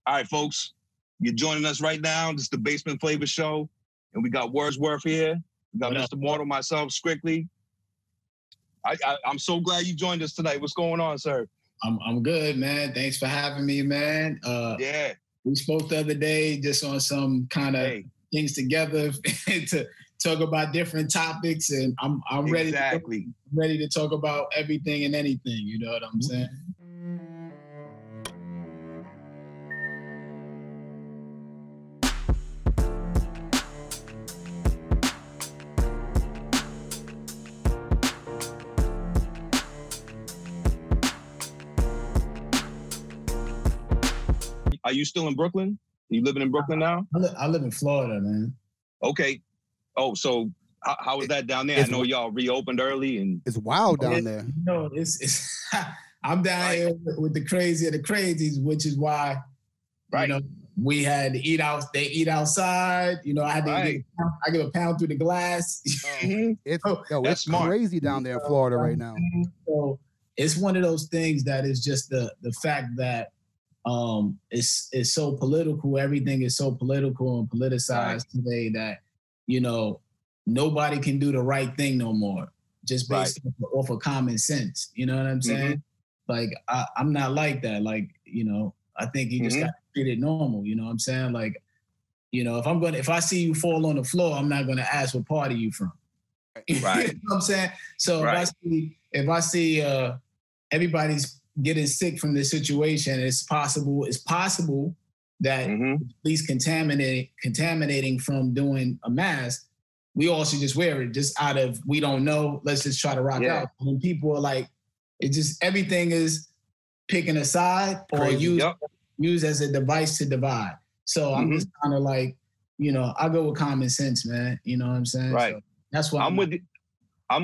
All right, folks, you're joining us right now. This is the Basement Flavor Show, and we got Wordsworth here. We got Mr. Mortal, myself, Strictly. I'm so glad you joined us tonight. What's going on, sir? I'm good, man. Thanks for having me, man. Yeah. We spoke the other day just on some kind of things together to talk about different topics, and I'm ready. Ready to talk about everything and anything. You know what I'm saying? Are you still in Brooklyn? You living in Brooklyn now? I live in Florida, man. Okay. Oh, so how is that down there? I know y'all reopened early, and it's wild down there. You know, it's I'm down here with the crazy of the crazies, which is why, you know, we had to eat out. They eat outside. You know, I had to give a pound through the glass. It's crazy down there in Florida right now. So it's one of those things that is just the fact that it's so political. Everything is so political and politicized today that, you know, nobody can do the right thing no more, just based off of common sense. You know what I'm saying? Like, I'm not like that. Like, you know, I think you just got to treat it normal. You know what I'm saying? Like, you know, if I see you fall on the floor, I'm not going to ask what party you from. Right. You know what I'm saying? So if I see everybody's getting sick from this situation, it's possible that at least contaminating from doing a mask, we all should just wear it just out of, we don't know, let's just try to rock out. When people are like, it just, everything is picking a side or used as a device to divide. So I'm just kind of like, you know, I go with common sense, man. You know what I'm saying? Right. So that's why I'm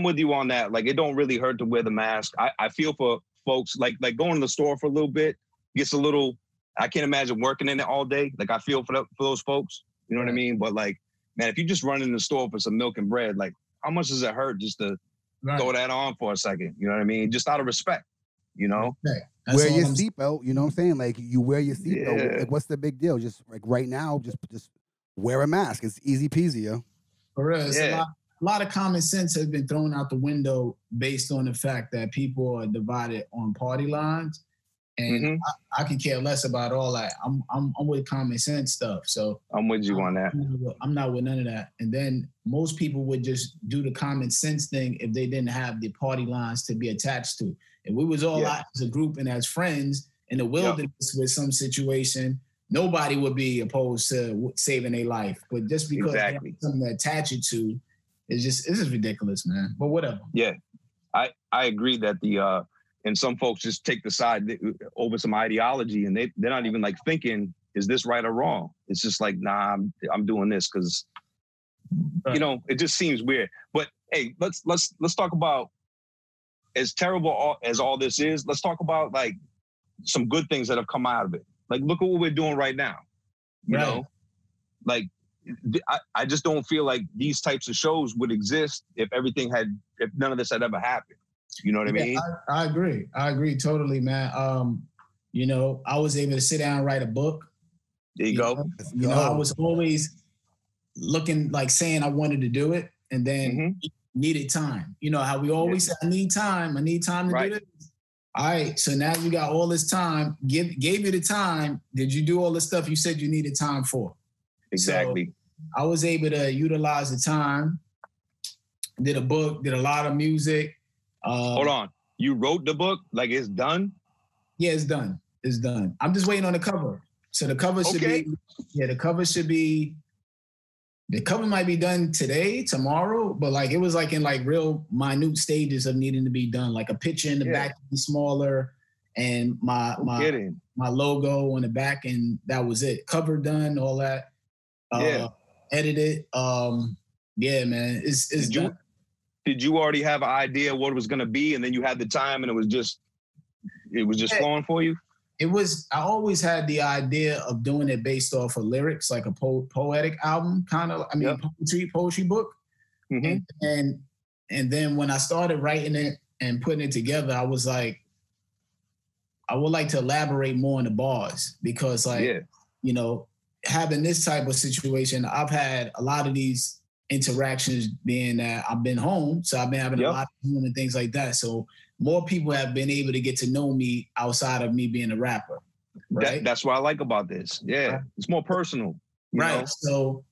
with you on that. Like, it don't really hurt to wear the mask. I feel for folks, like going to the store for a little bit gets a little, I can't imagine working in it all day. Like, I feel for those folks, you know what I mean? But like, man, if you just run in the store for some milk and bread, like, how much does it hurt just to throw that on for a second? You know what I mean? Just out of respect, you know? Wear your seatbelt, you know what I'm saying? Like, you wear your seatbelt. Like, what's the big deal? Just like right now, just wear a mask. It's easy peasy, yo. For real. A lot of common sense has been thrown out the window based on the fact that people are divided on party lines, and I can care less about all that. I'm with common sense stuff. So I'm with you on that. I'm not with none of that. And then most people would just do the common sense thing if they didn't have the party lines to be attached to. If we was all out as a group and as friends in the wilderness with some situation, nobody would be opposed to saving their life. But just because they have something to attach it to, it's just ridiculous, man. But whatever. Yeah, I agree that and some folks just take the side over some ideology, and they're not even like thinking, is this right or wrong? It's just like, nah, I'm doing this because, you know, it just seems weird. But hey, let's talk about, as terrible as all this is, let's talk about like some good things that have come out of it. Like, look at what we're doing right now. You know, like, I just don't feel like these types of shows would exist if none of this had ever happened. You know what I mean? I agree totally, man. You know, I was able to sit down and write a book. There you go. You know, I was always looking, like saying I wanted to do it, and then needed time. You know how we always say, I need time to do this. All right, so now you got all this time, gave you the time. Did you do all the stuff you said you needed time for? Exactly. So I was able to utilize the time, did a book, did a lot of music. Hold on. You wrote the book? Like, it's done? Yeah, it's done. It's done. I'm just waiting on the cover. So the cover should the cover might be done today, tomorrow, but like it was like in like real minute stages of needing to be done. Like a picture in the back to be smaller, and my logo on the back, and that was it. Cover done, all that. Edited. Yeah, man. It's done. Did you already have an idea what it was gonna be, and then you had the time, and it was just flowing for you? I always had the idea of doing it based off of lyrics, like a poetic album, kind of. I mean, poetry book. And then when I started writing it and putting it together, I was like, I would like to elaborate more on the bars because you know, having this type of situation, I've had a lot of these interactions being that I've been home. So I've been having a lot of home and things like that. So more people have been able to get to know me outside of me being a rapper. Right. That's what I like about this. Yeah. Right. It's more personal. You know? So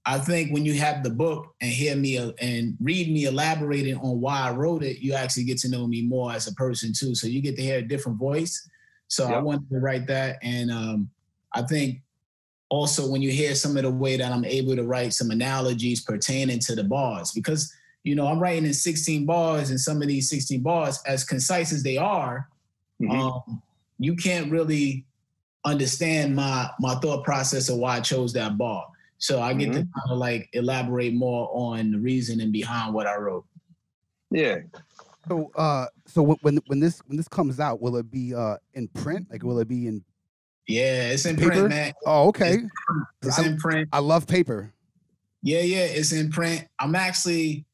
I think when you have the book and hear me and read me elaborating on why I wrote it, you actually get to know me more as a person too. So you get to hear a different voice. So I wanted to write that. And I think also when you hear some of the way that I'm able to write some analogies pertaining to the bars, because, you know, I'm writing in 16 bars, and some of these 16 bars, as concise as they are, you can't really understand my thought process of why I chose that bar. So I get to kind of like elaborate more on the reasoning behind what I wrote. Yeah. So when this comes out, will it be in print? Like, will it be in? Yeah, it's in paper? Print, man. Oh, okay. It's in print. I love paper. Yeah, it's in print. I'm actually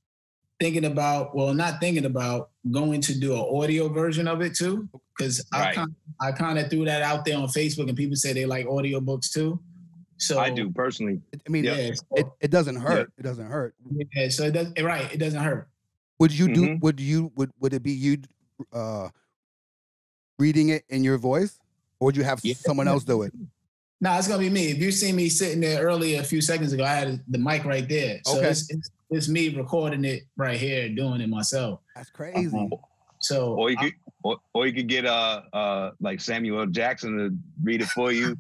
thinking about, not thinking about, going to do an audio version of it too, because I kind of threw that out there on Facebook, and people say they like audiobooks too. So I do personally. I mean, it doesn't hurt. It doesn't hurt. Yeah, so it does. Right, it doesn't hurt. Would you do? Would it be you reading it in your voice, or would you have someone else do it? No, it's gonna be me. If you see me sitting there earlier a few seconds ago, I had the mic right there. So it's me recording it right here, doing it myself. That's crazy. So or you could get like Samuel Jackson to read it for you.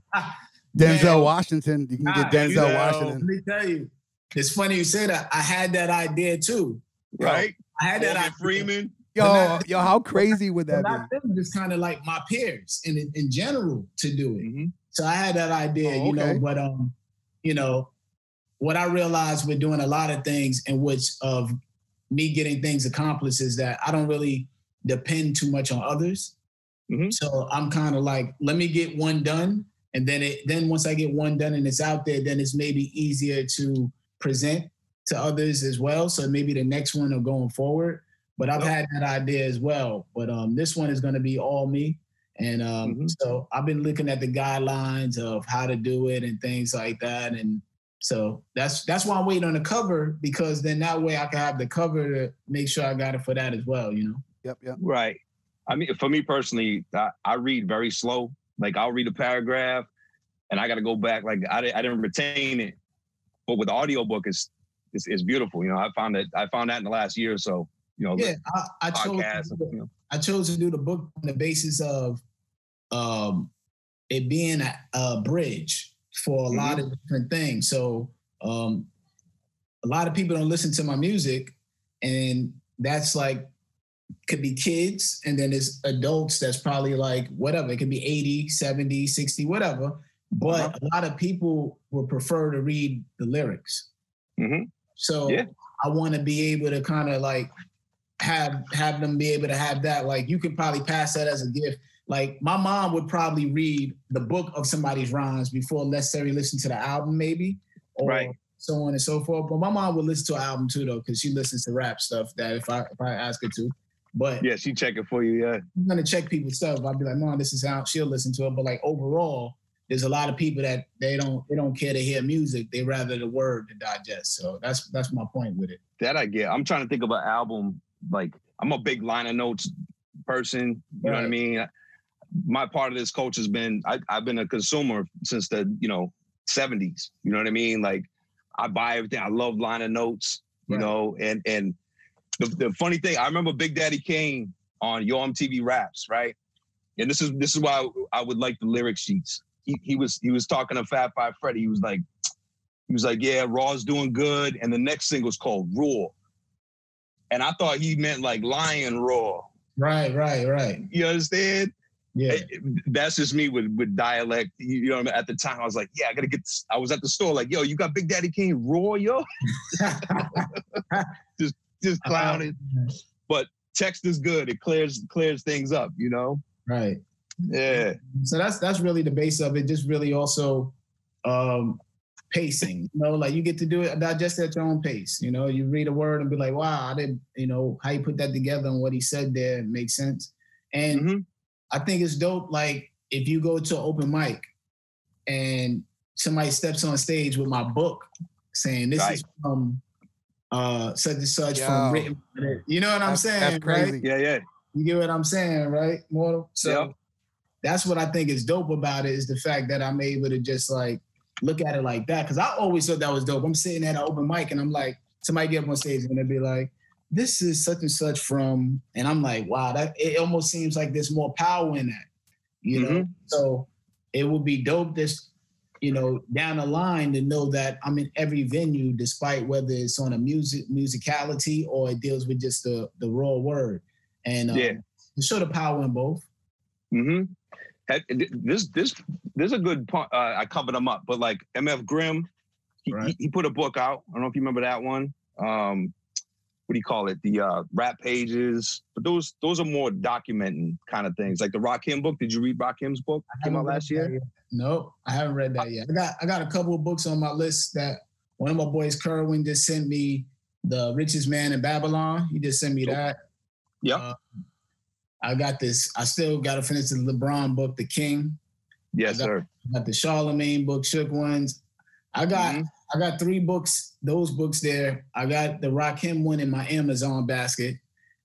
Denzel Washington. You can get Denzel Washington. Let me tell you, it's funny you say that. I had that idea too. Right? I had that idea. Freeman. Yo, how crazy would that be? Just kind of like my peers in general to do it. So I had that idea, you know, but you know, what I realized with doing a lot of things in which of me getting things accomplished is that I don't really depend too much on others. So I'm kind of like, let me get one done. And then once I get one done and it's out there, then it's maybe easier to present to others as well. So maybe the next one or going forward. But I've had that idea as well. But this one is going to be all me. And so I've been looking at the guidelines of how to do it and things like that. And so that's why I'm waiting on the cover, because then that way I can have the cover to make sure I got it for that as well, you know? Yep. Right. I mean, for me personally, I read very slow. Like I'll read a paragraph and I got to go back. Like I didn't retain it, but with the audiobook, it's beautiful. You know, I found that in the last year or so. You know, I chose to do the book on the basis of it being a bridge for a lot of different things. So a lot of people don't listen to my music, and that's like, could be kids, and then there's adults that's probably like whatever. It could be 80, 70, 60, whatever. But a lot of people would prefer to read the lyrics. So I want to be able to kind of like have them be able to have that. Like you could probably pass that as a gift. Like my mom would probably read the book of somebody's rhymes before necessarily listen to the album, maybe, or so on and so forth. But my mom would listen to an album too, though, because she listens to rap stuff. That if I ask her to. But yeah, she check it for you. Yeah, I'm gonna check people's stuff. I'll be like, Mom, this is how she'll listen to it. But like overall, there's a lot of people that they don't care to hear music. They rather the word to digest. So that's my point with it. That I get. I'm trying to think of an album. Like I'm a big liner notes person. You know what I mean? My part of this culture has been I've been a consumer since the 70s. You know what I mean? Like I buy everything. I love liner notes. You know, and the funny thing, I remember Big Daddy Kane on Yo MTV Raps, right? And this is why I would like the lyric sheets. He was talking to Fat Five Freddy. He was like, yeah, Raw's doing good, and the next single's called Raw. And I thought he meant like lion raw. Right. You understand? Yeah. That's just me with dialect. You know what I mean? At the time, I was like, yeah, I gotta get this. I was at the store like, yo, you got Big Daddy Kane Raw, yo? just clowning. But text is good. It clears things up, you know? Right. Yeah. So that's really the base of it. Just really also pacing. You know, like you get to do it, digest it at your own pace. You know, you read a word and be like, wow, I didn't, how you put that together and what he said there makes sense. And I think it's dope. Like if you go to an open mic and somebody steps on stage with my book saying this is from such and such from written. You know what I'm saying? That's crazy. Right? Yeah. You get what I'm saying, right, Mortal? So that's what I think is dope about it, is the fact that I'm able to just like look at it like that. Cause I always thought that was dope. I'm sitting at an open mic and I'm like, somebody get up on stage and they'll be like, this is such and such from, and I'm like, wow, that it almost seems like there's more power in that, you know? So it would be dope this, you know, down the line to know that I'm in every venue, despite whether it's on a musicality or it deals with just the raw word. And to show the power in both. There's a good point. I covered them up, but like MF Grimm, he put a book out. I don't know if you remember that one. What do you call it? The rap pages. But those are more documenting kind of things. Like the Rakim book. Did you read Rakim's book? Came out last year? No, I haven't read that yet. I got a couple of books on my list that one of my boys, Kerwin, just sent me. The Richest Man in Babylon. He just sent me that. Yep. I got this. I still got to finish the LeBron book, The King. Yes, sir. I got the Charlemagne book, Shook Ones. I got 3 books, those books there. I got the Rakim one in my Amazon basket.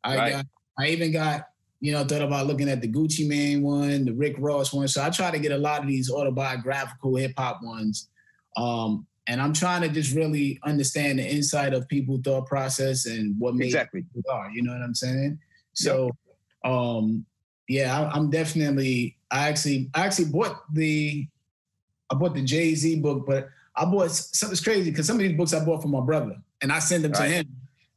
I even got, you know, thought about looking at the Gucci Mane one, the Rick Ross one. So I try to get a lot of these autobiographical hip hop ones. And I'm trying to just really understand the inside of people's thought process and what made people are, you know what I'm saying? So, I'm definitely, I actually bought the Jay-Z book, but I bought something's crazy because some of these books I bought from my brother and I send them to him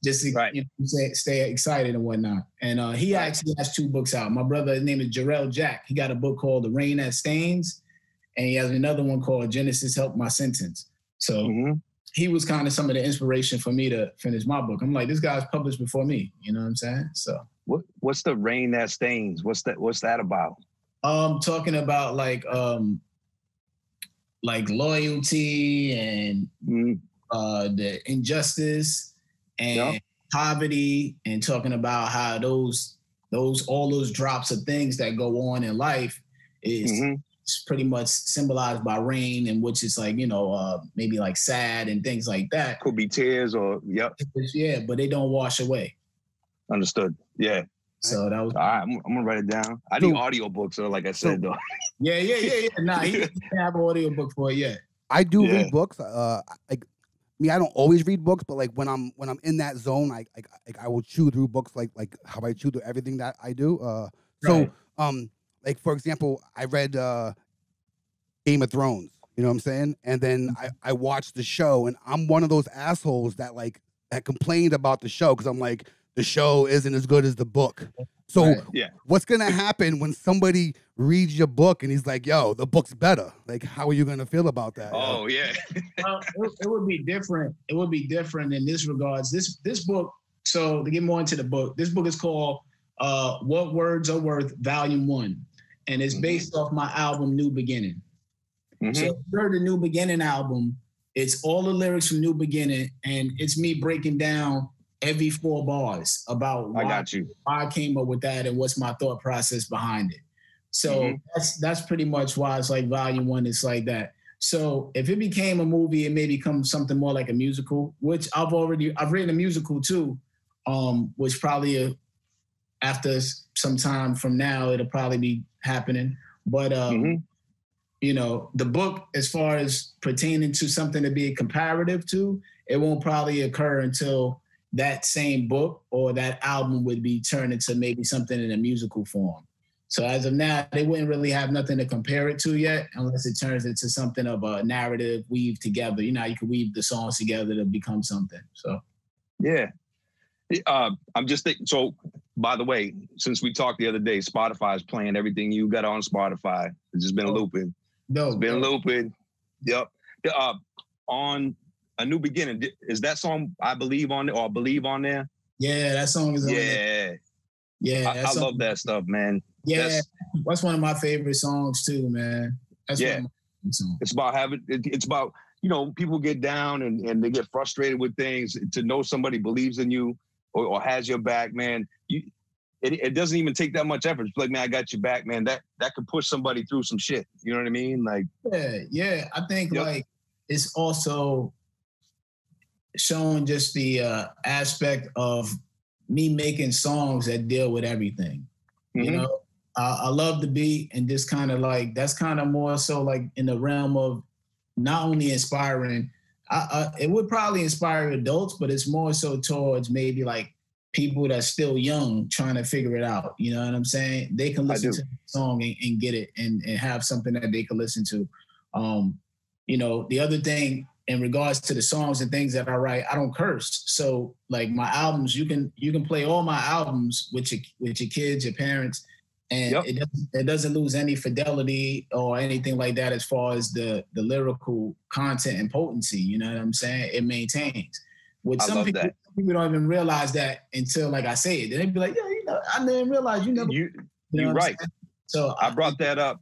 just to you know, stay excited and whatnot. And he actually has 2 books out. My brother, his name is Jarrell Jack. He got a book called The Rain That Stains, and he has another one called Genesis Help My Sentence. So he was kind of some of the inspiration for me to finish my book. I'm like, this guy's published before me. You know what I'm saying? So what's The Rain That Stains? What's that about? Talking about like loyalty and the injustice and poverty, and talking about how all those drops of things that go on in life is pretty much symbolized by rain, and which is like, you know, maybe like sad and things like that. Could be tears or but they don't wash away. Understood. Yeah. So that was. All right, I'm gonna write it down. I need audiobooks, so like I said, though. Yeah. Nah, he didn't have an audiobook for it yet. I do read books. Like me, I don't always read books, but like when I'm in that zone, I will chew through books like how I chew through everything that I do. Like for example, I read Game of Thrones. You know what I'm saying? And then I watched the show, and I'm one of those assholes that complained about the show because I'm like, the show isn't as good as the book. So what's going to happen when somebody reads your book and he's like, yo, the book's better? Like, how are you going to feel about that? Oh, yeah. Well, it would be different. It would be different in this regards. This book, so to get more into the book, this book is called What Words Are Worth, Volume 1. And it's based off my album, New Beginning. So if you heard the New Beginning album, it's all the lyrics from New Beginning, and it's me breaking down every 4 bars about why I came up with that and what's my thought process behind it. So that's pretty much why it's like volume 1 is like that. So if it became a movie, it may become something more like a musical, which I've written a musical too, which probably after some time from now, it'll probably be happening. But you know, the book, as far as pertaining to something to be comparative to, it won't probably occur until that same book or that album would be turned into maybe something in a musical form. So as of now, they wouldn't really have nothing to compare it to yet, unless it turns into something of a narrative weave together. You know, you can weave the songs together to become something. So, yeah. I'm just thinking, so by the way, since we talked the other day, Spotify is playing everything you got on Spotify. It's just been looping. It's been looping. Yep. On A New Beginning, is that song I Believe on it or Believe on there? Yeah, that song is on there. Yeah. I love that stuff, man. Yeah, that's one of my favorite songs too, man. That's one of my favorite songs. It's about, you know, people get down and they get frustrated with things. To know somebody believes in you or has your back, man. it doesn't even take that much effort. It's like, man, I got your back, man. That could push somebody through some shit. You know what I mean? Like, yeah. I think like it's also showing just the aspect of me making songs that deal with everything. You know, I love the beat, and just kind of like that's kind of more so like in the realm of not only inspiring. It would probably inspire adults, but it's more so towards maybe like people that's still young trying to figure it out. You know what I'm saying? They can listen to the song and get it and have something that they can listen to. You know, the other thing in regards to the songs and things that I write, I don't curse. So like my albums, you can play all my albums with your kids, your parents, and it doesn't lose any fidelity or anything like that as far as the lyrical content and potency. You know what I'm saying? It maintains. With some people don't even realize that until like I say it. Then they'd be like, yeah, you know, I didn't realize you never. You're right. So I brought that up.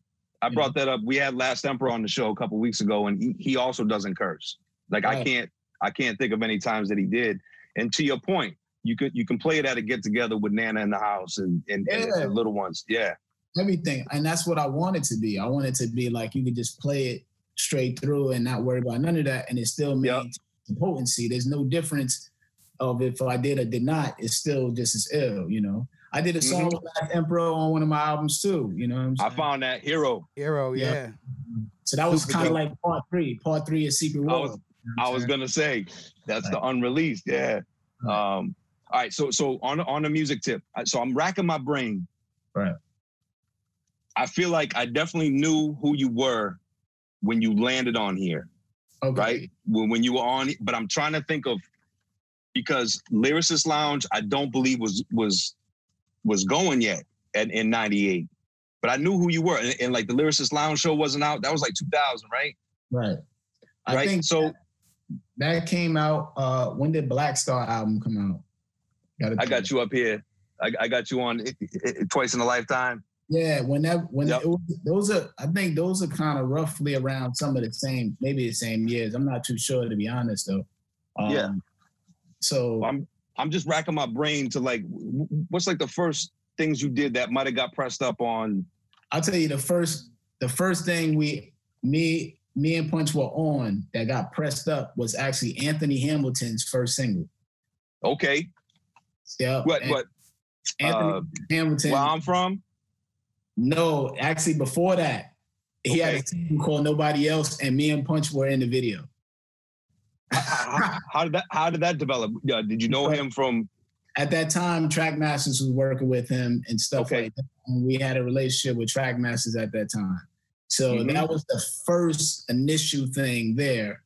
We had Last Emperor on the show a couple of weeks ago, and he also doesn't curse. Like right. I can't think of any times that he did. And to your point, you can play it at a get together with Nana in the house and the little ones. Yeah. Everything. And that's what I want it to be. I want it to be like you could just play it straight through and not worry about none of that. And it still maintains the potency. There's no difference of if I did or did not. It's still just as ill, you know. I did a song with Last Emperor on one of my albums too. You know what I'm saying? I found that Hero, yeah. So that was kind of like part three. Part three is Secret World. I was gonna say that's the unreleased. Yeah. All right, so on the music tip, so I'm racking my brain. Right. I feel like I definitely knew who you were when you landed on here. Okay. Right? When you were on, but I'm trying to think of, because Lyricist Lounge, I don't believe was going yet in 98. But I knew who you were. And like the Lyricist Lounge show wasn't out. That was like 2000, right? Right. I think so. That came out, when did Black Star album come out? I got you up here. I got you on Twice in a Lifetime. Yeah, those are kind of roughly around some of the same, maybe the same years. I'm not too sure, to be honest, though. So I'm just racking my brain to like, what's like the first things you did that might have got pressed up on? I'll tell you the first thing me and Punch were on that got pressed up was actually Anthony Hamilton's first single. Okay. Yeah. What? Anthony Hamilton. Where I'm from? No, actually before that, he had a single called Nobody Else, and me and Punch were in the video. How did that develop? Did you know him from? At that time, Trackmasters was working with him and stuff like that. And we had a relationship with Trackmasters at that time. So that was the first initial thing there.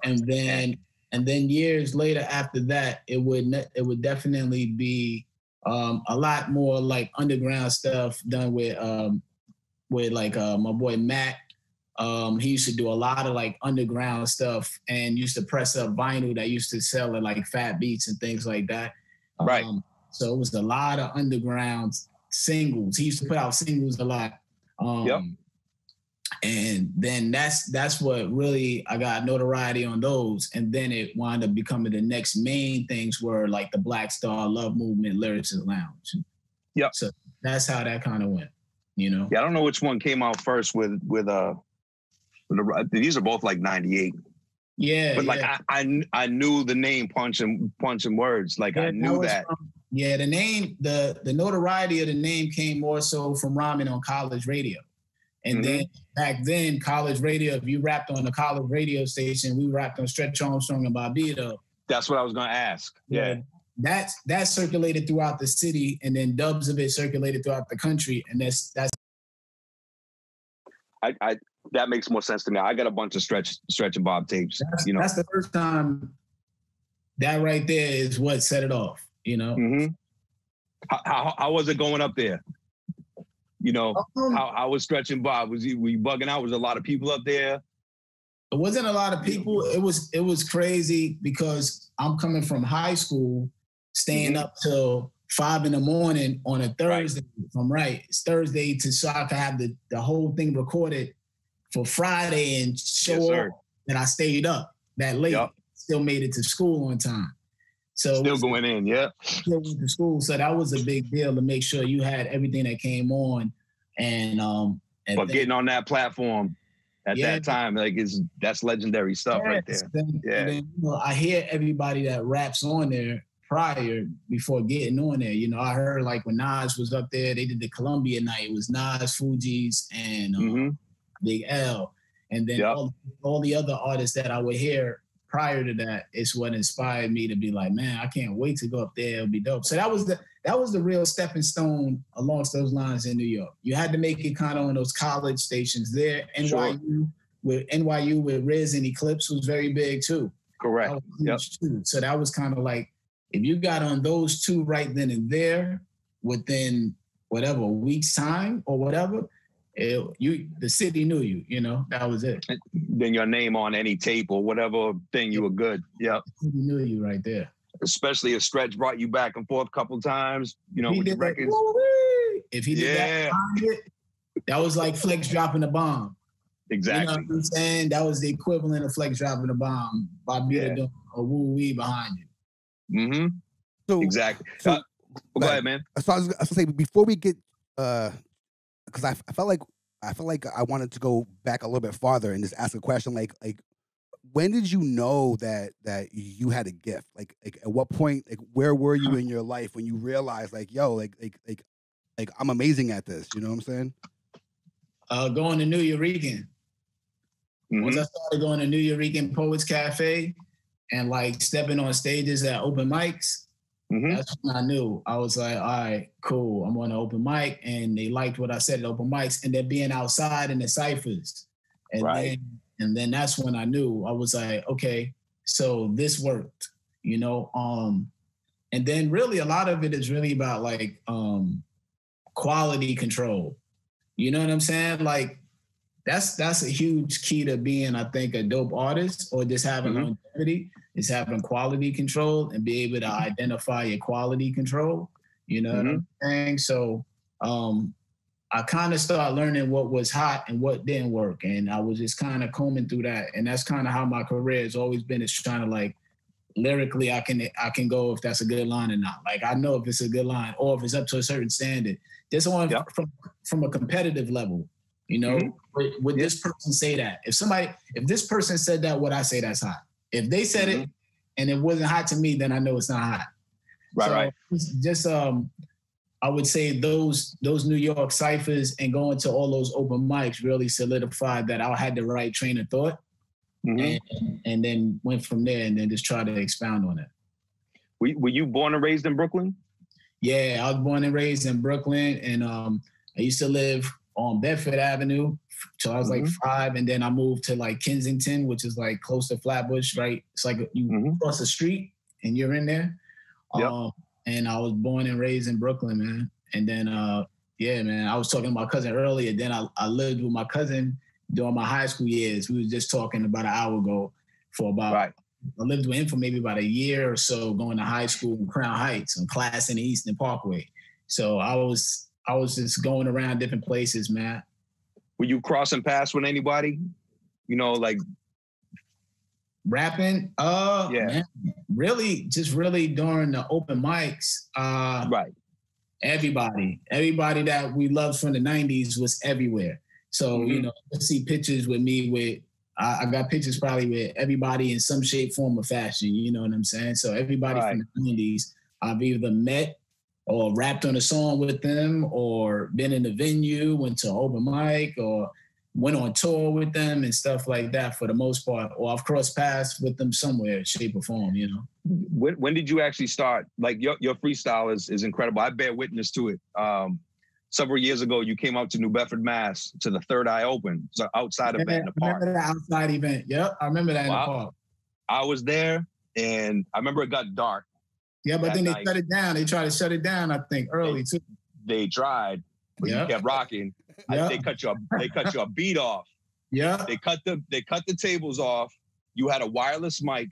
And then years later after that, it would definitely be a lot more like underground stuff done with like my boy Matt. He used to do a lot of like underground stuff and used to press up vinyl that used to sell at like Fat Beats and things like that. Right. So it was a lot of underground singles. He used to put out singles a lot. And then that's what really I got notoriety on those. And then it wound up becoming the next main things were like the Black Star, Love Movement, Lyricist Lounge. Yep. So that's how that kind of went, you know? Yeah, I don't know which one came out first with these are both like 98. Yeah. But like I knew the name Punch and Words. Like I knew that. The name, the notoriety of the name came more so from rhyming on college radio. And then back then, college radio, if you rapped on a college radio station, we rapped on Stretch Armstrong and Bobbito. That's what I was going to ask. Yeah. That circulated throughout the city, and then dubs of it circulated throughout the country. And that's that makes more sense to me. I got a bunch of Stretch and Bob tapes. That's the first time. That right there is what set it off, you know? How was it going up there? You know, how was Stretch and Bob? Were you bugging out? Was there a lot of people up there? It wasn't a lot of people. It was crazy because I'm coming from high school, staying up till 5 a.m. on a Thursday. Right. If I'm right, it's Thursday so I can have the whole thing recorded for Friday and show up. And I stayed up that late. Still made it to school on time. So still going in, yeah. Still went to school, so that was a big deal to make sure you had everything that came on, and but getting on that platform at that time, like that's legendary stuff right there. And then, you know, I hear everybody that raps on there prior before getting on there. You know, I heard like when Nas was up there, they did the Columbia night. It was Nas, Fugees, and Big L, and then all the other artists that I would hear prior to that is what inspired me to be like, man, I can't wait to go up there. It'll be dope. So that was the real stepping stone along those lines in New York. You had to make it kind of on those college stations there. NYU with Riz and Eclipse was very big too. Correct. Too. So that was kind of like, if you got on those two right then and there within whatever, a week's time or whatever, the city knew you, you know, that was it. Then your name on any tape or whatever thing, you were good. Yep. The city knew you right there. Especially if Stretch brought you back and forth a couple times, you know, with your records. If he did that was like Flex dropping a bomb. Exactly. You know what I'm saying? That was the equivalent of Flex dropping a bomb. Bobita doing a woo-wee behind you. Mm-hmm. So, exactly. So, go ahead, man. So I was gonna say, before we get because I felt like I wanted to go back a little bit farther and just ask a question like when did you know that you had a gift? Like at what point, like where were you in your life when you realized like, yo, like I'm amazing at this, you know what I'm saying? Going to New Eurekan. Once I started going to New Eurekan Poets Cafe and like stepping on stages at open mics, that's when I knew. I was like, all right, cool. I'm on an open mic, and they liked what I said at open mics, and they're being outside in the ciphers. And then that's when I knew. I was like, okay, so this worked, you know? And then really a lot of it is really about like quality control. You know what I'm saying? Like that's a huge key to being, I think, a dope artist or just having longevity. Is having quality control and be able to identify your quality control. You know what I'm saying? So I kind of started learning what was hot and what didn't work. And I was just kind of combing through that. And that's kind of how my career has always been, is trying to like, lyrically, I can go if that's a good line or not. Like I know if it's a good line or if it's up to a certain standard. This one from a competitive level, you know, would this person say that? If this person said that, would I say that's hot? If they said it and it wasn't hot to me, then I know it's not hot. Right. Just I would say those New York ciphers and going to all those open mics really solidified that I had the right train of thought, and then went from there and then just try to expound on it. Were you born and raised in Brooklyn? Yeah, I was born and raised in Brooklyn, and I used to live on Bedford Avenue till I was like 5, and then I moved to like Kensington, which is like close to Flatbush, right? It's like you cross the street and you're in there. And I was born and raised in Brooklyn, man. And then, man, I was talking to my cousin earlier. Then I lived with my cousin during my high school years. We was just talking about an hour ago for about, I lived with him for maybe about a year or so, going to high school in Crown Heights and class in the Eastern Parkway. So I was just going around different places, man. Were you crossing paths with anybody? You know, like rapping? Man, really during the open mics. Everybody that we loved from the 90s was everywhere. So, you know, you see pictures with me I got pictures probably with everybody in some shape, form, or fashion. You know what I'm saying? So everybody from the 90s, I've either met or rapped on a song with them, or been in the venue, went to open mic, or went on tour with them and stuff like that for the most part, or I've crossed paths with them somewhere, shape or form, you know. When did you actually start? Like your freestyle is incredible. I bear witness to it. Several years ago, you came out to New Bedford, Mass, to the Third Eye Open. It's an outside event in the park. I remember the outside event. Yep, I remember that in the park. I was there, and I remember it got dark. Yeah, but then they shut it down. They tried to shut it down, I think, early too. They tried, but you kept rocking. They cut your beat off. Yeah. They cut the tables off. You had a wireless mic,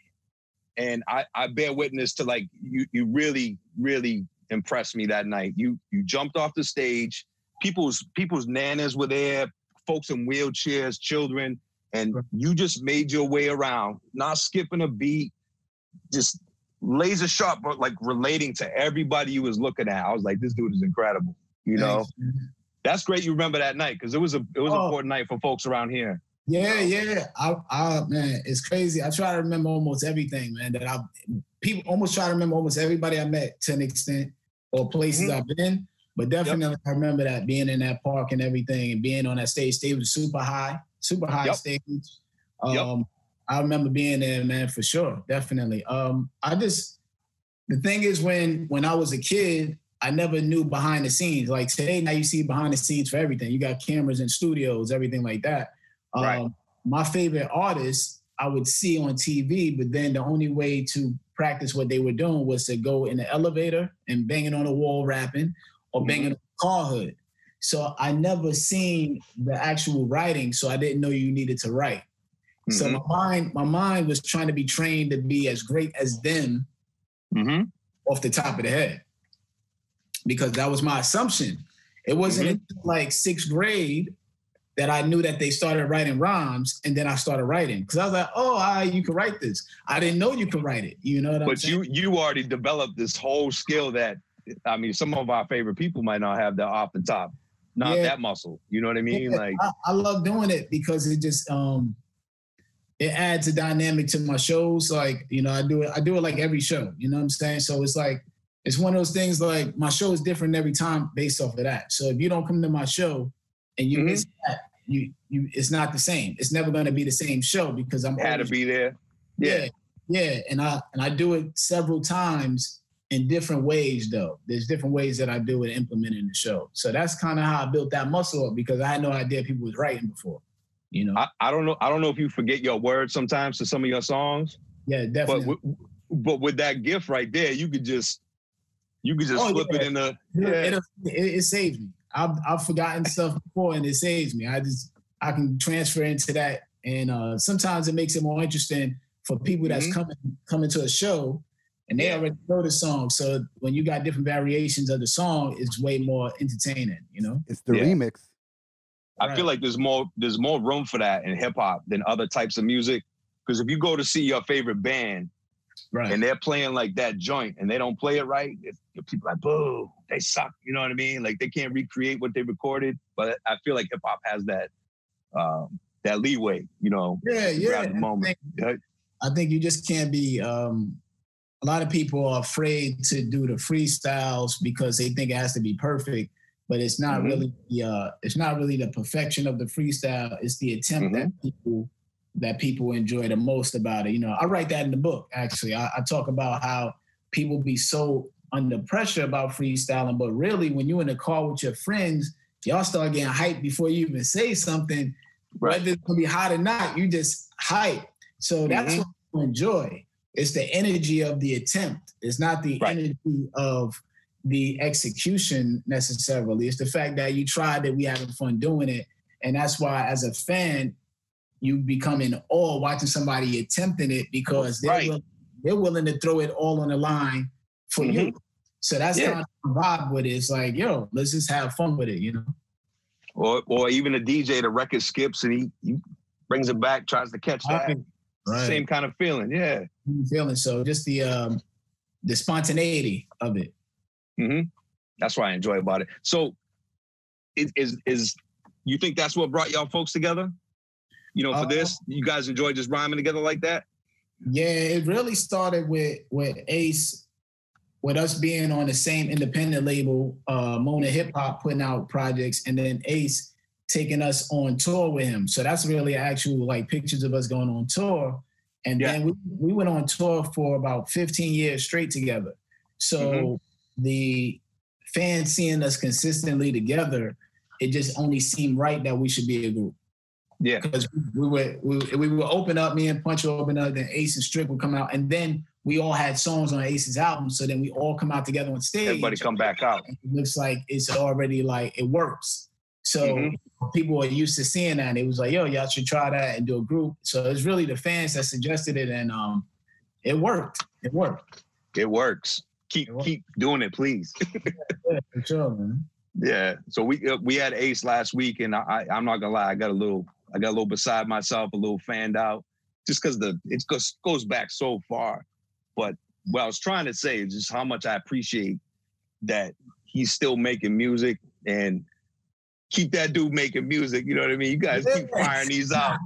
and I bear witness to like you really, really impressed me that night. You jumped off the stage. People's nanas were there, folks in wheelchairs, children, and you just made your way around, not skipping a beat, just laser sharp, but like relating to everybody you was looking at. I was like, this dude is incredible. You know, that's great. You remember that night because it was an important night for folks around here. Yeah, yeah. I man, it's crazy. I try to remember almost everything, man. People almost try to remember almost everybody I met to an extent, or places I've been. But definitely, I remember that being in that park and everything, and being on that stage. Stage was super high stage. I remember being there, man, for sure, definitely. The thing is, when I was a kid, I never knew behind the scenes. Like today, now you see behind the scenes for everything. You got cameras in studios, everything like that. My favorite artists I would see on TV, but then the only way to practice what they were doing was to go in the elevator and banging on the wall rapping or banging on the car hood. So I never seen the actual writing, so I didn't know you needed to write. So my mind was trying to be trained to be as great as them off the top of the head, because that was my assumption. It wasn't until like sixth grade that I knew that they started writing rhymes, and then I started writing. Because I was like, you can write this. I didn't know you could write it. You know what I'm saying? But you already developed this whole skill that, I mean, some of our favorite people might not have that off the top. Not that muscle. You know what I mean? Yeah, like I love doing it because it just it adds a dynamic to my shows. Like, you know, I do it like every show. You know what I'm saying? So it's like, it's one of those things, like my show is different every time based off of that. So if you don't come to my show and you miss that, it's not the same. It's never going to be the same show because I'm had to be there. Yeah. And I do it several times in different ways though. There's different ways that I do it implementing the show. So that's kind of how I built that muscle up, because I had no idea people was writing before. You know, I don't know if you forget your words sometimes to some of your songs. Yeah, definitely. But with that gift right there, you could just flip it in the. It saves me. I've forgotten stuff before, and it saves me. I can transfer into that, and sometimes it makes it more interesting for people that's coming to a show, and they already know the song. So when you got different variations of the song, it's way more entertaining. You know, it's the remix. I feel like there's more room for that in hip hop than other types of music. Because if you go to see your favorite band, and they're playing like that joint and they don't play it right, people are like, boo, they suck. You know what I mean? Like they can't recreate what they recorded. But I feel like hip hop has that leeway, you know. Yeah. The moment. I think you just can't be. A lot of people are afraid to do the freestyles because they think it has to be perfect. But it's not really the perfection of the freestyle. It's the attempt that people enjoy the most about it. You know, I write that in the book, actually. I talk about how people be so under pressure about freestyling, but really when you're in the car with your friends, y'all start getting hyped before you even say something. Whether it's gonna be hot or not, you just hype. So that's what you enjoy. It's the energy of the attempt. It's not the energy of the execution necessarily. It's the fact that you tried it, we having fun doing it. And that's why as a fan, you become in awe watching somebody attempting it, because they're willing to throw it all on the line for you. So that's kind of the vibe with it. It's like, yo, let's just have fun with it, you know? Or even a DJ, the record skips and he brings it back, tries to catch that. Same kind of feeling, Feeling. So just the spontaneity of it. That's what I enjoy about it. So is you think that's what brought y'all folks together? You know, for this, you guys enjoy just rhyming together like that? Yeah, it really started with Ace, with us being on the same independent label, Mona Hip Hop putting out projects, and then Ace taking us on tour with him. So that's really actual like pictures of us going on tour. And then we went on tour for about 15 years straight together. So the fans seeing us consistently together, it just only seemed right that we should be a group. Yeah, because we would open up, me and Punch would open up, then Ace and Strick would come out, and then we all had songs on Ace's album, so then we all come out together on stage. Everybody come back out. It looks like it's already like it works. So people are used to seeing that, and it was like, yo, y'all should try that and do a group. So it's really the fans that suggested it, and it worked. It worked. It works. Keep doing it, please. Yeah, for sure, man. Yeah. So we had Ace last week, and I'm not gonna lie, I got a little beside myself, a little fanned out, just because it goes back so far. But what I was trying to say is just how much I appreciate that he's still making music, and keep that dude making music. You know what I mean? You guys keep firing these out.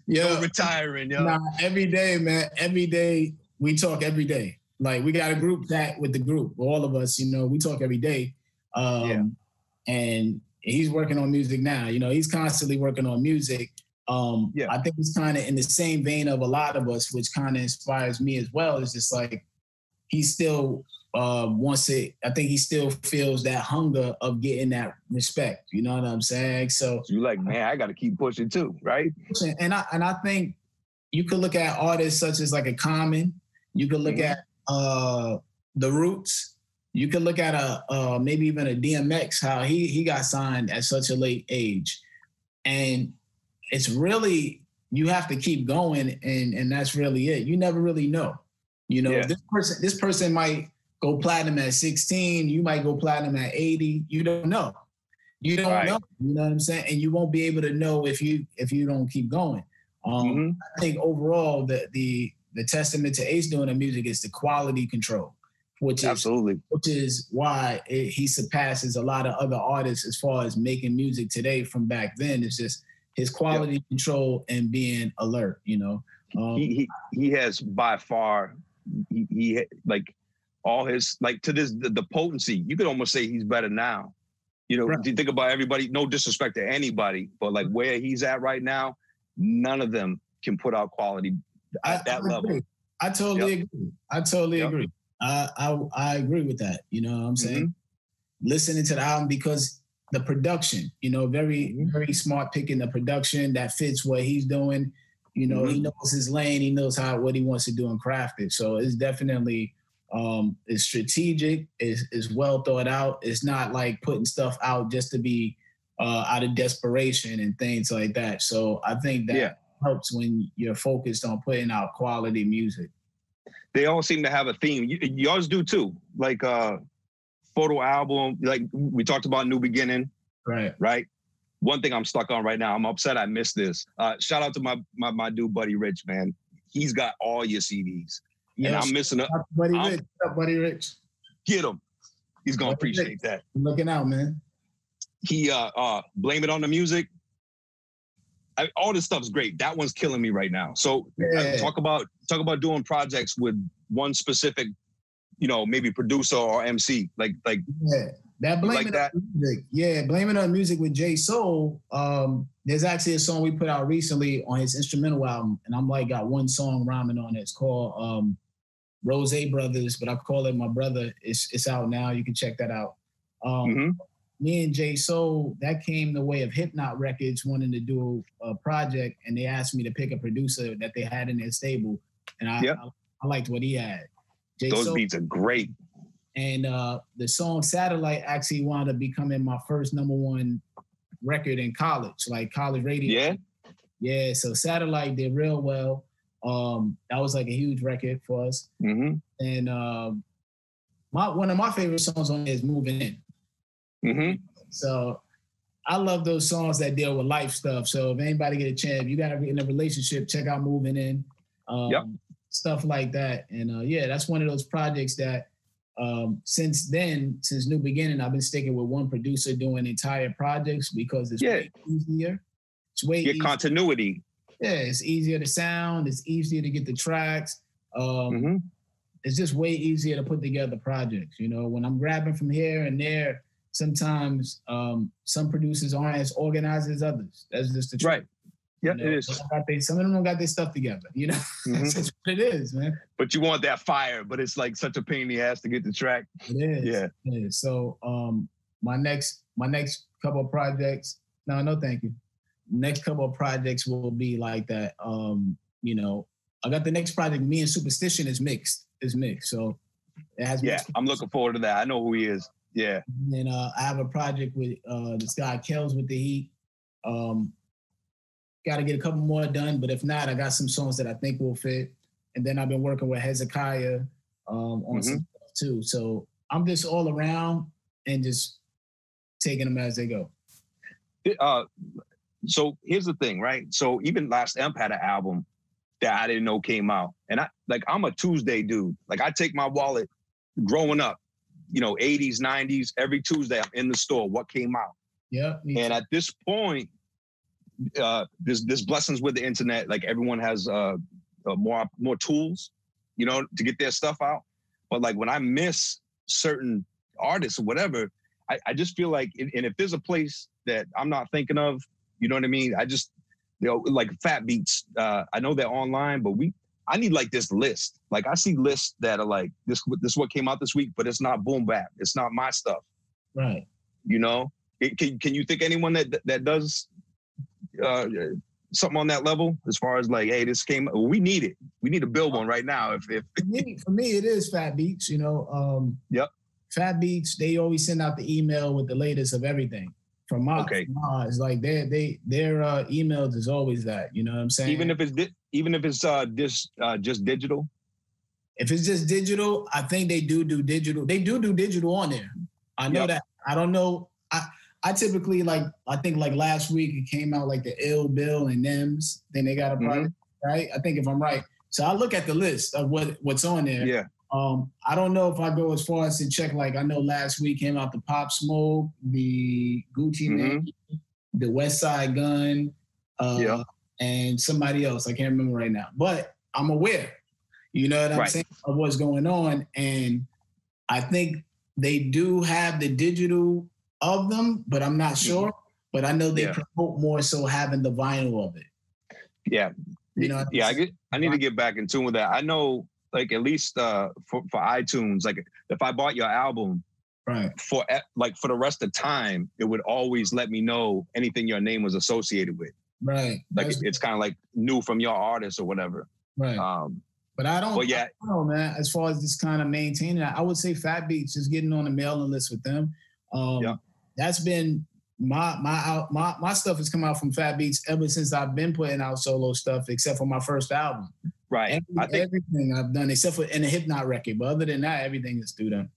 No retiring, yo. Nah, every day, man. Every day we talk every day. Like we got a group chat with the group, all of us. We talk every day. And he's working on music now. He's constantly working on music. I think it's kind of in the same vein of a lot of us, which kind of inspires me as well. It's just like he still wants it. I think he still feels that hunger of getting that respect. You know what I'm saying? So you're like, man, I got to keep pushing too, right? And I think you could look at artists such as like a Common. You could look at the Roots. You could look at maybe even a DMX, how he got signed at such a late age. And it's really, you have to keep going, and that's really it. You never really know. This person might go platinum at 16, you might go platinum at 80. You don't know. You don't know. You know what I'm saying? And you won't be able to know if you don't keep going. I think overall the testament to Ace doing the music is the quality control, which is why he surpasses a lot of other artists as far as making music today from back then. It's just his quality control and being alert. He has by far he like all his like to this the potency. You could almost say he's better now. If you think about everybody, no disrespect to anybody, but like where he's at right now, none of them can put out quality at that level. I totally agree. I totally agree. I agree with that. You know what I'm saying? Listening to the album, because the production, very, very smart picking the production that fits what he's doing. He knows his lane. He knows what he wants to do and craft it. So it's definitely it's strategic. It's well thought out. It's not like putting stuff out just to be out of desperation and things like that. So I think that helps when you're focused on putting out quality music. They all seem to have a theme. Yours do too. Like photo album, like we talked about New Beginning. Right. One thing I'm stuck on right now, I'm upset I missed this. Shout out to my dude, Buddy Rich, man. He's got all your CDs. And I'm missing it. Buddy Rich. Get him. He's going to appreciate that. I'm looking out, man. He Blame It on the Music. All this stuff's great. That one's killing me right now. So talk about doing projects with one specific, maybe producer or MC. That Blame It on Music. Yeah, Blame It on Music with J Soul. There's actually a song we put out recently on his instrumental album, and I'm got one song rhyming on it. It's called Rose Brothers, but I call it My Brother. It's out now. You can check that out. Me and J Soul, that came the way of Hip Knot Records wanting to do a project, and they asked me to pick a producer that they had in their stable, and I liked what he had. Those beats are great. And the song Satellite actually wound up becoming my first #1 record in college, like college radio. Yeah? Yeah, so Satellite did real well. That was like a huge record for us. And one of my favorite songs on there is Moving In. So I love those songs that deal with life stuff. So if anybody get a chance, if you got to be in a relationship, check out Moving In. Stuff like that. And that's one of those projects that since New Beginning, I've been sticking with one producer doing entire projects because it's way easier. It's way easier. Continuity. Yeah, it's easier to sound. It's easier to get the tracks. It's just way easier to put together projects. When I'm grabbing from here and there, sometimes some producers aren't as organized as others. That's just the truth. Right. Yeah, it is. Some of them don't got their stuff together. That's just what it is, man. But you want that fire, but it's like such a pain in the ass to get the track. It is. Yeah. It is. So my next couple of projects, no, thank you. Next couple of projects will be like that. I got the next project, me and Superstition is mixed. So it has I'm looking forward to that. I know who he is. Yeah. And I have a project with this guy Kells with the Heat. Got to get a couple more done, but if not, I got some songs that I think will fit. And then I've been working with Hezekiah on some stuff too. So I'm just all around and just taking them as they go. So here's the thing, right? So even Last Emp had an album that I didn't know came out. And I'm a Tuesday dude. Like I take my wallet growing up, 80s, 90s, every Tuesday I'm in the store. What came out? Yeah. And at this point, there's blessings with the internet. Like everyone has more tools, to get their stuff out. But like when I miss certain artists or whatever, I just feel like, and if there's a place that I'm not thinking of, you know what I mean? I just, like Fat Beats, I know they're online, but I need like this list. Like I see lists that are like, this is what came out this week, but it's not boom bap. It's not my stuff. Right. Can you think anyone that does something on that level as far as like, hey, this came, we need it. We need to build one right now. For me, it is Fat Beats, Yep. Fat Beats, they always send out the email with the latest of everything. From my it's like their emails is always that, you know what I'm saying? Even if it's just digital. If it's just digital, I think they do digital. They do digital on there. I know that. I don't know. I typically I think last week it came out like the Ill Bill and Nems. Then they got a project, right? I think if I'm right. So I look at the list of what's on there. Yeah. I don't know if I go as far as to check, I know last week came out the Pop Smoke, the Gucci Mane, the West Side Gun, and somebody else. I can't remember right now. But I'm aware, you know what I'm saying, of what's going on. And I think they do have the digital of them, but I'm not sure. But I know they promote more so having the vinyl of it. Yeah. I need to get back in tune with that. I know, like at least for iTunes, like if I bought your album, for the rest of time, it would always let me know anything your name was associated with. Right. Like it's kind of like new from your artist or whatever. Right. But I don't. But I don't know, man. As far as just kind of maintaining that, I would say Fat Beats, just getting on the mailing list with them. That's been my stuff has come out from Fat Beats ever since I've been putting out solo stuff, except for my first album. Right. Everything I've done, except for in the Hypnot record. But other than that, everything is through them.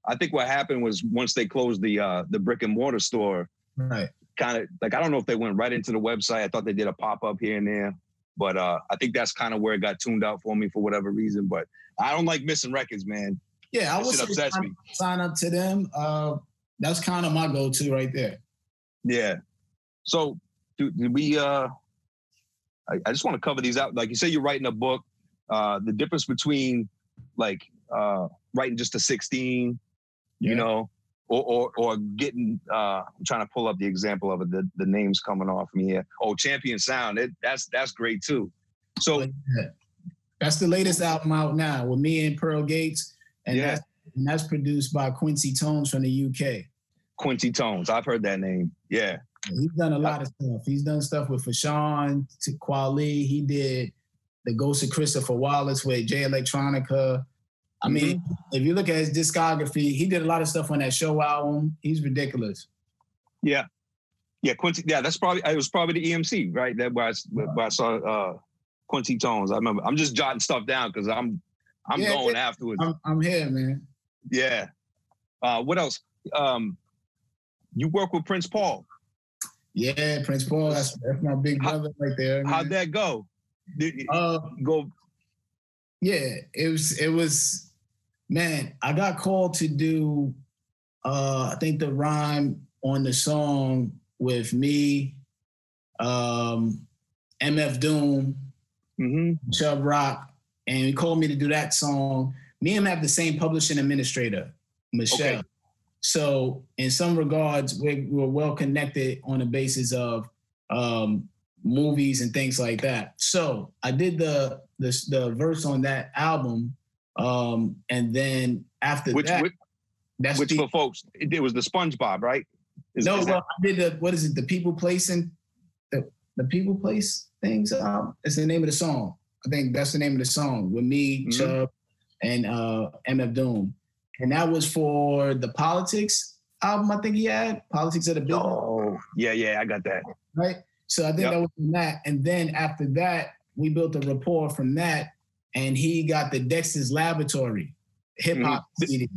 I think what happened was once they closed the brick and mortar store, kind of like, I don't know if they went right into the website. I thought they did a pop-up here and there. But I think that's kind of where it got tuned out for me for whatever reason. But I don't like missing records, man. Yeah, I would say sign up to them. That's kind of my go-to right there. Yeah. So do we I just want to cover these out. Like you say, you're writing a book. The difference between writing just a 16, or getting. I'm trying to pull up the example of it. The names coming off me here. Oh, Champion Sound. That's great too. So that's the latest album out now with me and Pearl Gates, and that's produced by Quincy Tones from the UK. Quincy Tones. I've heard that name. Yeah. He's done a lot of stuff. He's done stuff with Fashawn, Kweli. He did The Ghost of Christopher Wallace with Jay Electronica. I mean, if you look at his discography, he did a lot of stuff on that Show album. He's ridiculous. Yeah. Yeah, Quincy. Yeah, it was probably the EMC, right? That where I saw Quincy Tones. I remember. I'm just jotting stuff down because I'm going afterwards. I'm here, man. Yeah. What else? You work with Prince Paul. Yeah, Prince Paul. That's my big brother right there. Man. How'd that go? Go. Yeah, it was. Man, I got called to do. I think the rhyme on the song with me, MF Doom, Chubb Rock, and he called me to do that song. Me and him have the same publishing administrator, Michelle. Okay. So in some regards, we're well connected on the basis of movies and things like that. So I did the verse on that album, and then after which for folks, it was the SpongeBob, right? I did the People Place and the People Place things. It's the name of the song. I think that's the name of the song with me, Chubb, and MF Doom. And that was for the Politics album, I think he had. Politics of the Business. Oh, yeah, I got that. Right? So I think that was from that. And then after that, we built a rapport from that. And he got the Dexter's Laboratory hip-hop CD.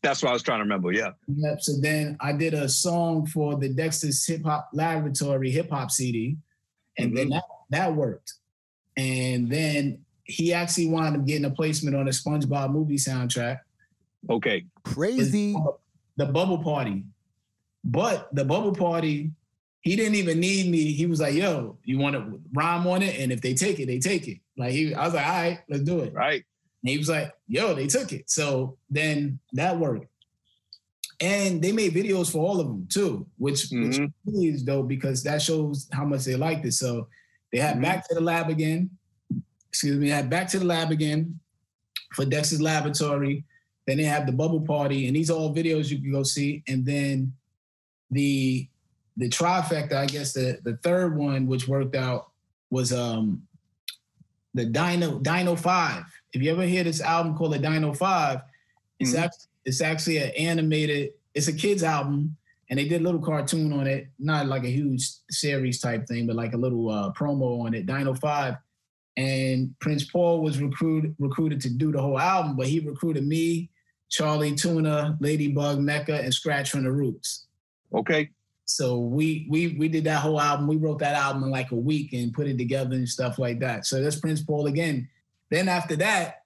That's what I was trying to remember, yeah. Yep. So then I did a song for the Dexter's Hip-Hop Laboratory hip-hop CD. And then that worked. And then he actually wound up getting a placement on a SpongeBob movie soundtrack. Okay. Crazy. The Bubble Party. But the Bubble Party, he didn't even need me. He was like, yo, you want to rhyme on it? And if they take it, they take it. Like I was like, all right, let's do it. Right. And he was like, yo, they took it. So then that worked. And they made videos for all of them too, which really is dope because that shows how much they liked it. So they had Back to the Lab again. Had Back to the Lab again for Dexter's Laboratory. Then they have the Bubble Party, and these are all videos you can go see. And then the trifecta, I guess the third one, which worked out, was the Dino 5. If you ever hear this album called the Dino 5, it's actually an animated, it's a kid's album, and they did a little cartoon on it, not like a huge series type thing, but like a little promo on it, Dino 5. And Prince Paul was recruited to do the whole album, but he recruited me, Charlie Tuna, Ladybug, Mecca, and Scratch from the Roots. Okay. So we did that whole album. We wrote that album in like a week and put it together and stuff like that. So that's Prince Paul again. Then after that,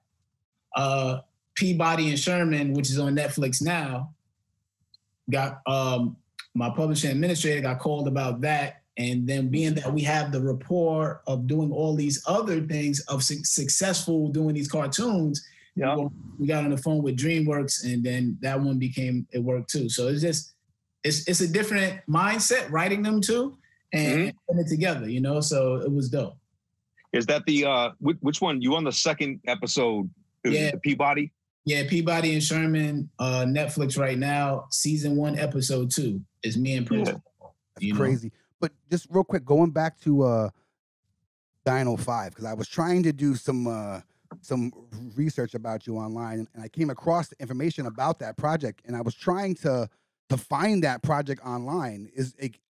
Peabody and Sherman, which is on Netflix now, got my publishing administrator got called about that. And then being that we have the rapport of doing all these other things of successful doing these cartoons, we got on the phone with DreamWorks, and then that one it worked too. So it's just, it's a different mindset writing them too and putting it together, you know? So it was dope. Is that the, which one? You on the second episode, the Peabody? Yeah, Peabody and Sherman, Netflix right now, season 1, episode 2 is me and Prince. That's crazy. But just real quick, going back to Dino 5, because I was trying to do some research about you online, and I came across the information about that project, and I was trying to find that project online.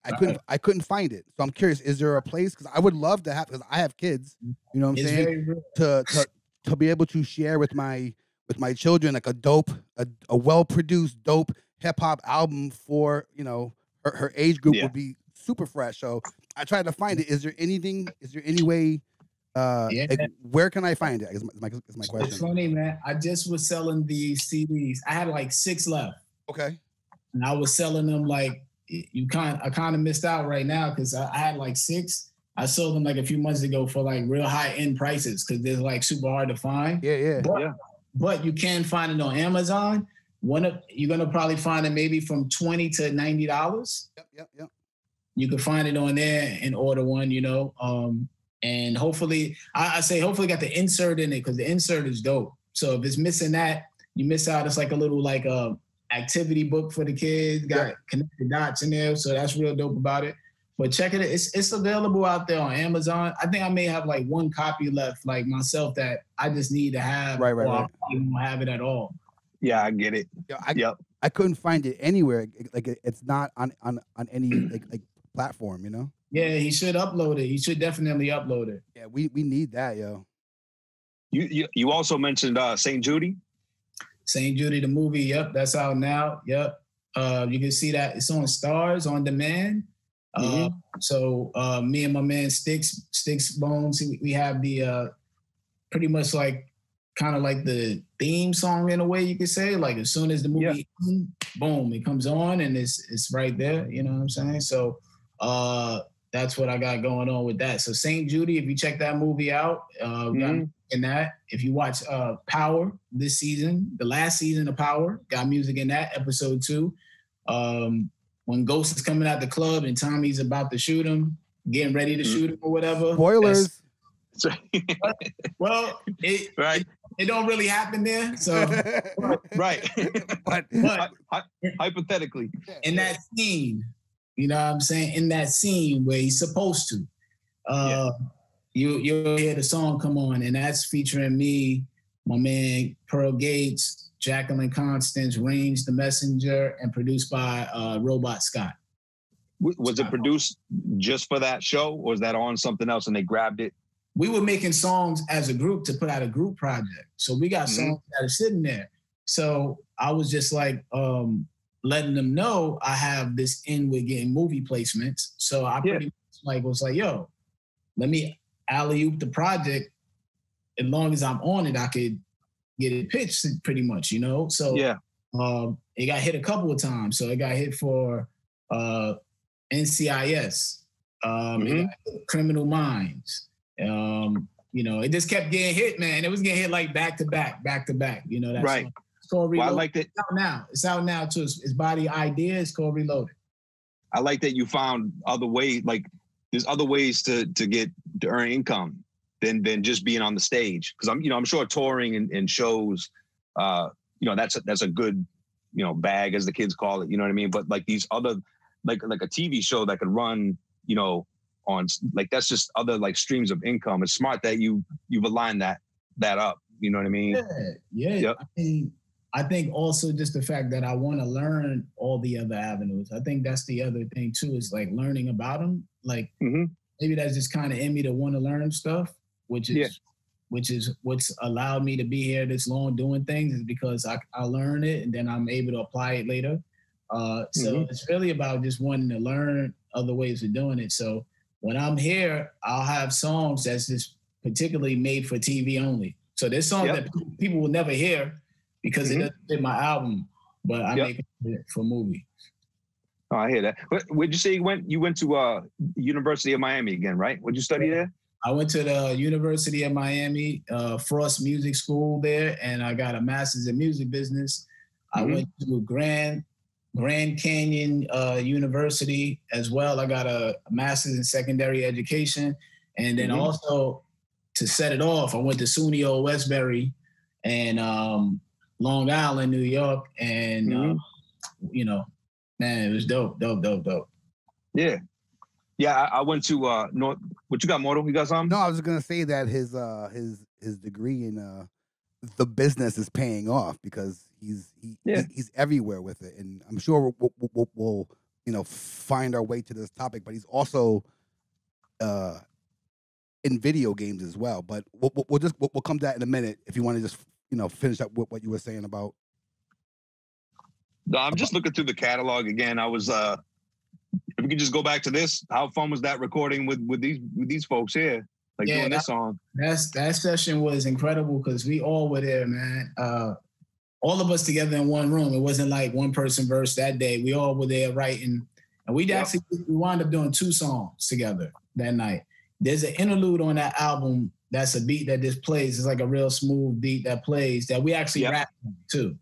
I couldn't find it. So I'm curious, is there a place? Because I would love to have, because I have kids, you know what I'm saying? To be able to share with my children like a well-produced, dope hip-hop album for, you know, her age group would be super fresh. So I tried to find it. Is there any way, where can I find it? Is my question. It's funny, man. I just was selling these CDs. I had like 6 left. Okay. And I was selling them like, I kind of missed out right now because I had like 6. I sold them like a few months ago for like real high-end prices because they're like super hard to find. But you can find it on Amazon. You're gonna probably find it maybe from $20 to $90. Yep. You can find it on there and order one, you know. And hopefully, I say hopefully got the insert in it because the insert is dope. So if it's missing that, you miss out. It's like a little like activity book for the kids. Got connected dots in there, so that's real dope about it. But check it. It's available out there on Amazon. I think I may have like 1 copy left, like myself, that I just need to have. Right. I don't even have it at all. Yeah, I get it. I couldn't find it anywhere. Like it's not on any like platform, you know. Yeah, he should upload it. He should definitely upload it. Yeah, we need that, yo. You also mentioned St. Judy. St. Judy the movie. Yep, that's out now. Yep. You can see that it's on Stars on demand. So me and my man Sticks Bones, we have the pretty much like kind of like the theme song in a way you could say. Like as soon as the movie, boom, it comes on and it's right there. You know what I'm saying? So that's what I got going on with that. So St. Judy, if you check that movie out, got in that. If you watch Power this season, the last season of Power, got music in that, episode 2. When Ghost is coming out the club and Tommy's about to shoot him, getting ready to shoot him or whatever. Spoilers. Well, it don't really happen there. So right. but hypothetically. In that scene, you know what I'm saying? In that scene where he's supposed to, you'll hear the song come on, and that's featuring me, my man Pearl Gates, Jacqueline Constance, Range the Messenger, and produced by Robot Scott. Was it produced just for that show, or was that on something else and they grabbed it? We were making songs as a group to put out a group project. So we got songs that are sitting there. So I was just like letting them know I have this in with getting movie placements. So I pretty much was like, yo, let me alley-oop the project. As long as I'm on it, I could get it pitched pretty much, you know? So yeah. It got hit a couple of times. So it got hit for NCIS. It got hit Criminal Minds. You know, it just kept getting hit, man. It was getting hit like back to back. You know, that's right. It's called Reloaded. Well, I like that. It's out now too. It's Body Idea. It's called Reloaded. I like that you found other ways. Like, there's other ways to earn income than just being on the stage. Because I'm sure touring and shows, that's a good, bag, as the kids call it. You know what I mean? But like these other, like a TV show that could run, on, like, that's just other like streams of income. It's smart that you've aligned that up. You know what I mean? Yeah. Yep. I think also just the fact that I want to learn all the other avenues. I think that's the other thing too, is like learning about them. Like maybe that's just kind of in me to want to learn stuff, which is what's allowed me to be here this long doing things, is because I learn it and then I'm able to apply it later. So it's really about just wanting to learn other ways of doing it. So when I'm here, I'll have songs that's just particularly made for TV only. So there's songs that people will never hear because it doesn't fit my album, but I make it for movie. Oh, I hear that. Where'd you say you went? You went to University of Miami again, right? What'd you study there? I went to the University of Miami, Frost Music School there, and I got a master's in music business. I went to Grand Canyon University as well. I got a master's in secondary education. And then also, to set it off, I went to SUNY Old Westbury and Long Island, New York. And, man, it was dope. Yeah. Yeah, I went to North. What you got, Mortal? You got something? No, I was going to say that his degree in the business is paying off because he's everywhere with it, and I'm sure we'll find our way to this topic. But he's also in video games as well. But we'll come to that in a minute. If you want to just finish up with what you were saying about. No, I'm just looking through the catalog again. I was if we could just go back to this, how fun was that recording with these folks here? Like doing this song. That session was incredible because we all were there, man. All of us together in one room. It wasn't like one person verse that day. We all were there writing. And we wound up doing 2 songs together that night. There's an interlude on that album that's a beat that just plays. It's like a real smooth beat that plays that we actually rapped on too.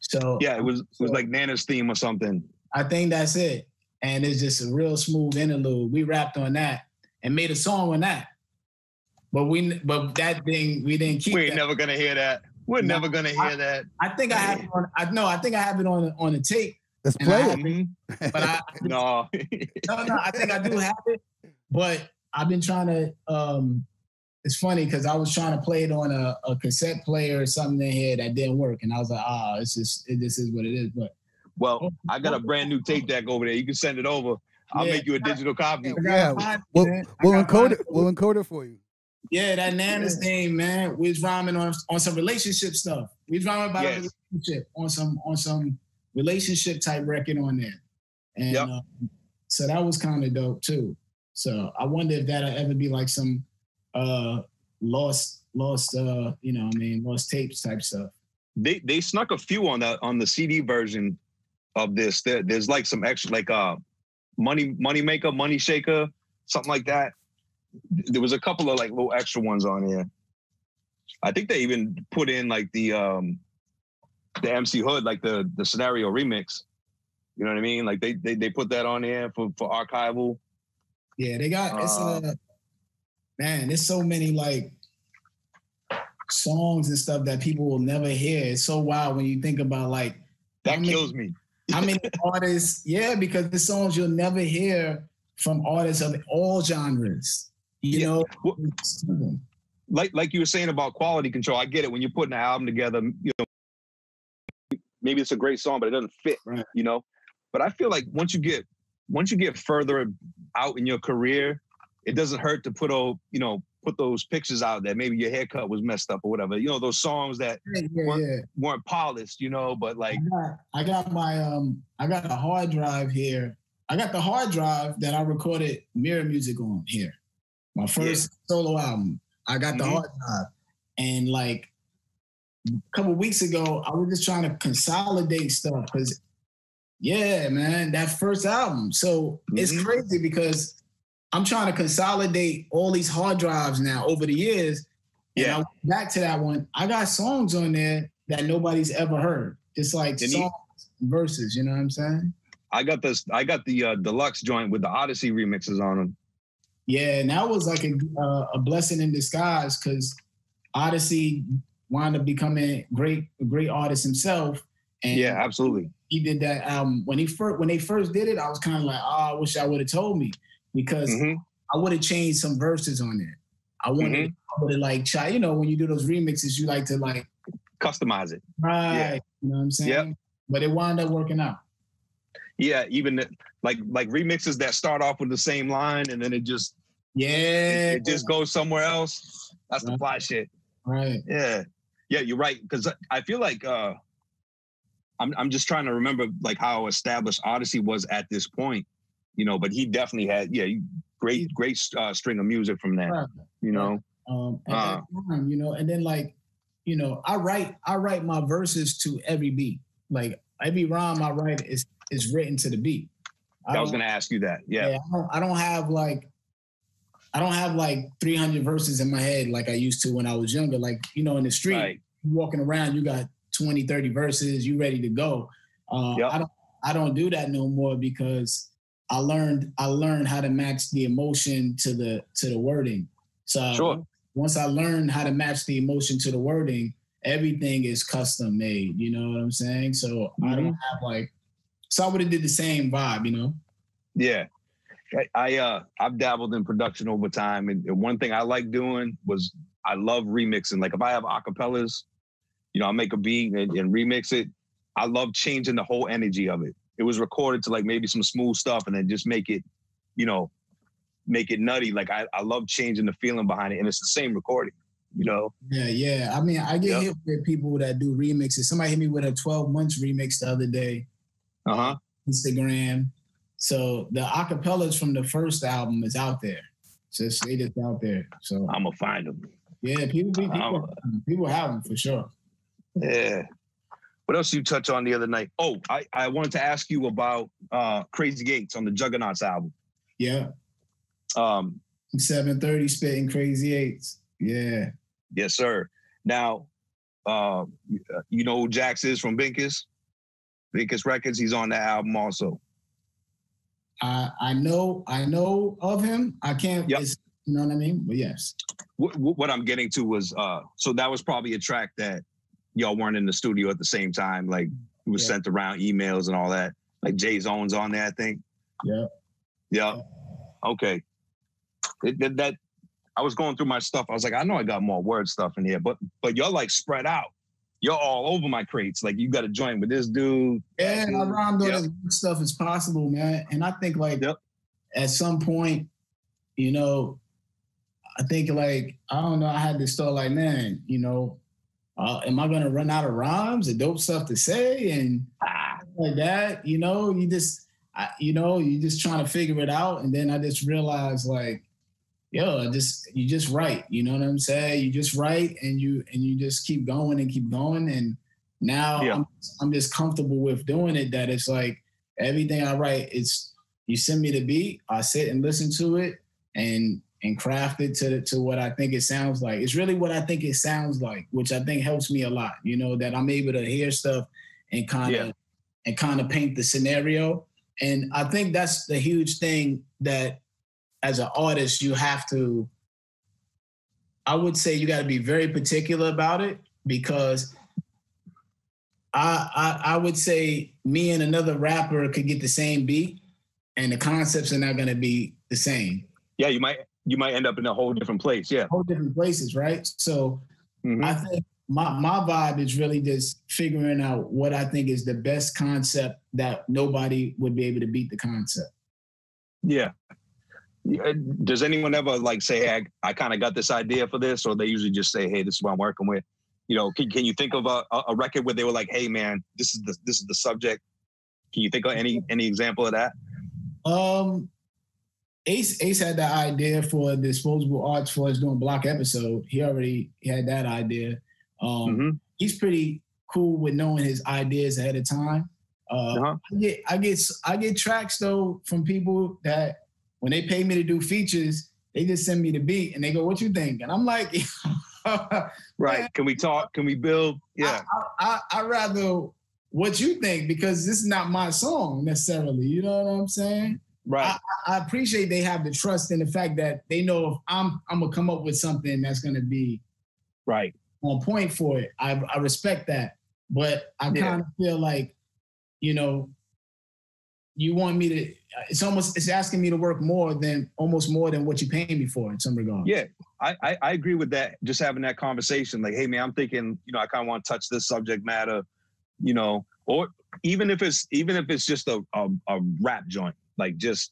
So it was like Nana's theme or something. I think that's it. And it's just a real smooth interlude. We rapped on that and made a song on that. But that thing we didn't keep. We're never gonna hear that. We're never gonna hear that. I think I have it on. I think I have it on the tape. Let's play it. But no. I think I do have it. But I've been trying to. It's funny because I was trying to play it on a cassette player or something in here that didn't work, and I was like, this is what it is. But I got a brand new tape deck over there. You can send it over. I'll make you a digital copy. Yeah, we'll encode it. We'll encode it for you. Yeah, that Nana's thing, man. We was rhyming on some relationship stuff. We was rhyming about a relationship on some relationship type record on there, and so that was kind of dope too. So I wonder if that'll ever be like some lost lost tapes type stuff. They snuck a few on the CD version of this. There's like some extra, like money maker, money shaker, something like that. There was a couple of like little extra ones on here. I think they even put in like the MC Hood, like the scenario remix. You know what I mean? Like they put that on there for archival. Yeah, they got there's so many like songs and stuff that people will never hear. It's so wild when you think about like that kills me. How many artists? Yeah, because the songs you'll never hear from artists of all genres. You know, like you were saying about quality control. I get it when you're putting an album together. Maybe it's a great song, but it doesn't fit. Right. But I feel like once you get further out in your career, it doesn't hurt to put those pictures out there. Maybe your haircut was messed up or whatever. Those songs that weren't polished. But like I got a hard drive here. I got the hard drive that I recorded Mirror Music on here. My first solo album. I got the hard drive. And like a couple weeks ago, I was just trying to consolidate stuff because, yeah, man, that first album. So it's crazy because I'm trying to consolidate all these hard drives now over the years. And I went back to that one. I got songs on there that nobody's ever heard. Just like songs, verses, you know what I'm saying? I got the deluxe joint with the Odyssey remixes on them. Yeah, and that was like a blessing in disguise because Odyssey wound up becoming a great artist himself. And yeah, absolutely. He did that album. When they first did it, I was kind of like, I wish I would have told me because I would have changed some verses on it. I would have like try, you know, when you do those remixes, you like to like customize it. Right. Yeah. You know what I'm saying? Yep. But it wound up working out. Yeah, even like remixes that start off with the same line and then it just goes somewhere else. That's the fly shit. Right. Yeah. Yeah, you're right. Because I feel like I'm just trying to remember like how established Odyssey was at this point, you know. But he definitely had great string of music from that, you know. At that time, you know, and then like, you know, I write my verses to every beat. Like every rhyme I write is written to the beat. I was gonna ask you that. Yeah. I don't have like 300 verses in my head like I used to when I was younger. Like, you know, in the street, walking around, you got 20, 30 verses, you ready to go. I don't do that no more because I learned how to match the emotion to the wording. So once I learned how to match the emotion to the wording, everything is custom made. You know what I'm saying? So I don't have like, so I would have did the same vibe, you know? Yeah. I've dabbled in production over time, and one thing I like doing was I love remixing. Like if I have acapellas, you know, I'll make a beat and remix it. I love changing the whole energy of it. It was recorded to like maybe some smooth stuff and then just make it, you know, make it nutty. Like I love changing the feeling behind it, and it's the same recording, you know? Yeah. I mean, I get hit with people that do remixes. Somebody hit me with a 12 months remix the other day. Instagram. So the acapellas from the first album is out there. Just out there. So I'm gonna find them. Yeah, people have them for sure. Yeah. What else did you touch on the other night? Oh, I wanted to ask you about Crazy Eights on the Juggernauts album. Yeah. 730 spitting Crazy Eights. Yeah. Yes, sir. Now, you know who Jax is from Binkus? Binkus Records. He's on that album also. I know of him. I can't. You know what I mean? But yes. What I'm getting to was so that was probably a track that y'all weren't in the studio at the same time. Like it was sent around emails and all that. Like Jay Zone's on there, I think. Yeah. Okay. That I was going through my stuff. I was like, I know I got more word stuff in here, but y'all like spread out. You're all over my crates. Like you got to join with this dude. Yeah, and I rhymed on as much stuff as possible, man. And I think like at some point, you know, I think like, I don't know, I had to start like, man, you know, am I going to run out of rhymes and dope stuff to say? And like that, you know, you just trying to figure it out. And then I just realized like, you just write, you know what I'm saying? You just write and you just keep going. And now I'm just comfortable with doing it, that it's like everything I write, it's, you send me the beat, I sit and listen to it and craft it to what I think it sounds like. It's really what I think it sounds like, which I think helps me a lot, you know, that I'm able to hear stuff and kind of paint the scenario. And I think that's the huge thing that as an artist, you have to, I would say you got to be very particular about it, because I would say me and another rapper could get the same beat and the concepts are not going to be the same. Yeah, you might end up in a whole different place. Yeah. Whole different places, right? So I think my vibe is really just figuring out what I think is the best concept that nobody would be able to beat the concept. Yeah. Does anyone ever like say, hey, I kind of got this idea for this, or they usually just say, hey, this is what I'm working with? You know, can you think of a record where they were like, hey man, this is the subject? Can you think of any example of that? Ace had that idea for Disposable Arts for us doing block episode. He already had that idea. He's pretty cool with knowing his ideas ahead of time. I get tracks though from people that when they pay me to do features, they just send me the beat and they go, "What you think?" And I'm like, right. Man, can we talk? Can we build? Yeah. I rather what you think, because this is not my song necessarily. You know what I'm saying? Right. I appreciate they have the trust in the fact that they know if I'm gonna come up with something that's gonna be right on point for it. I respect that, but I kind of feel like, you know, you want me to. It's asking me to work almost more than what you pay me for in some regard. Yeah, I agree with that. Just having that conversation, like, hey man, I'm thinking, you know, I kind of want to touch this subject matter, you know, or even if it's just a rap joint, like just,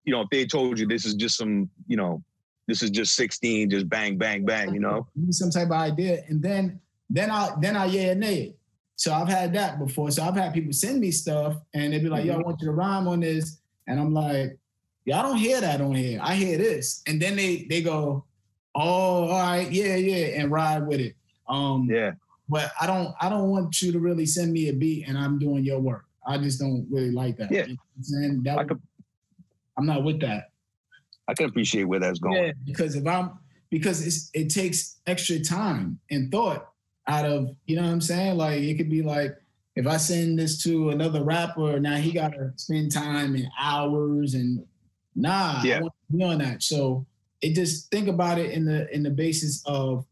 you know, if they told you this is just some, you know, this is just 16, just bang, bang, bang, you know, some type of idea, and then I yeah and nay it. So I've had that before. So I've had people send me stuff and they'd be like, "Yo, I want you to rhyme on this," and I'm like, "Yeah, I don't hear that on here. I hear this," and then they go, "Oh, all right, yeah," and ride with it. But I don't want you to really send me a beat and I'm doing your work. I just don't really like that. Yeah. You know I'm not with that. I can appreciate where that's going. Yeah, because it takes extra time and thought out of, you know what I'm saying? Like, it could be like, if I send this to another rapper, now he got to spend time and hours and I want to be on that. So it just, think about it in the basis of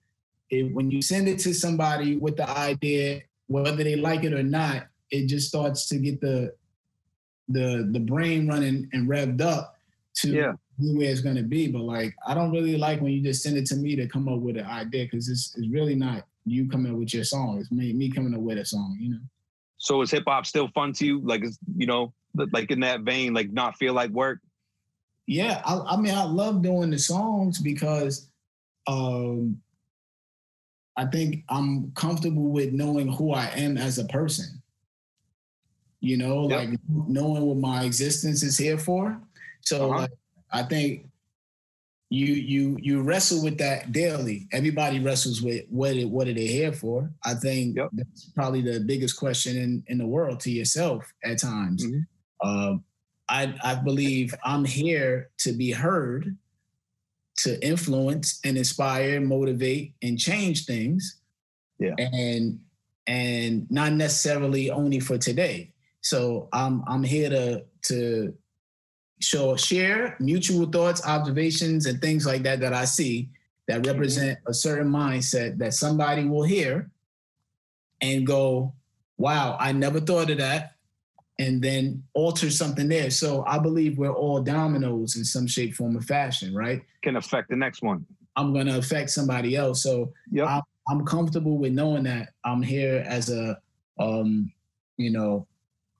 when you send it to somebody with the idea, whether they like it or not, it just starts to get the brain running and revved up to where it's going to be. But like, I don't really like when you just send it to me to come up with an idea, because it's really not you coming up with your song. It's me coming up with a song, you know? So is hip hop still fun to you? Like, you know, like in that vein, like not feel like work? Yeah. I mean, I love doing the songs because I think I'm comfortable with knowing who I am as a person. You know, like knowing what my existence is here for. So like, I think you wrestle with that daily. Everybody wrestles with what are they here for? I think that's probably the biggest question in the world to yourself at times. I believe I'm here to be heard, to influence and inspire, motivate, and change things. Yeah. And not necessarily only for today. So I'm here to share mutual thoughts, observations, and things like that I see that represent a certain mindset that somebody will hear and go, "Wow, I never thought of that," and then alter something there. So I believe we're all dominoes in some shape, form, or fashion, right? Can affect the next one. I'm going to affect somebody else. So I'm comfortable with knowing that I'm here as a,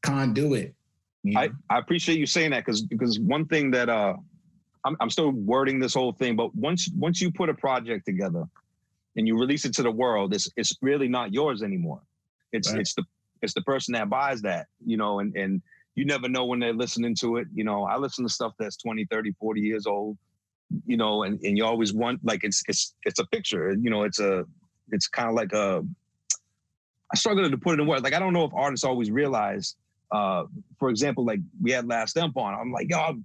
conduit. You know? I appreciate you saying that because one thing that I'm still wording this whole thing, but once you put a project together and you release it to the world, it's really not yours anymore. It's the person that buys that, you know, and you never know when they're listening to it. You know, I listen to stuff that's 20, 30, 40 years old, you know, and you always want, like, it's a picture, you know, it's kind of like I struggle to put it in words. Like, I don't know if artists always realize, for example, like we had Last Emp on. I'm like, yo,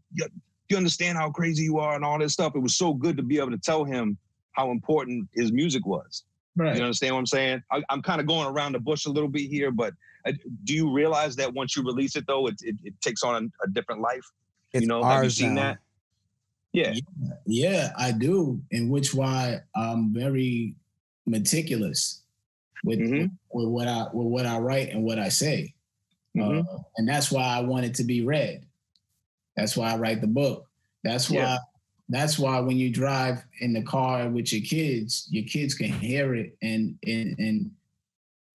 you understand how crazy you are and all this stuff. It was so good to be able to tell him how important his music was. Right. You understand what I'm saying? I'm kind of going around the bush a little bit here, but do you realize that once you release it, though, it takes on a different life? It's you know, have you seen that? Yeah, I do. And which why I'm very meticulous with what I write and what I say. And that's why I want it to be read. That's why I write the book. That's why when you drive in the car with your kids can hear it, and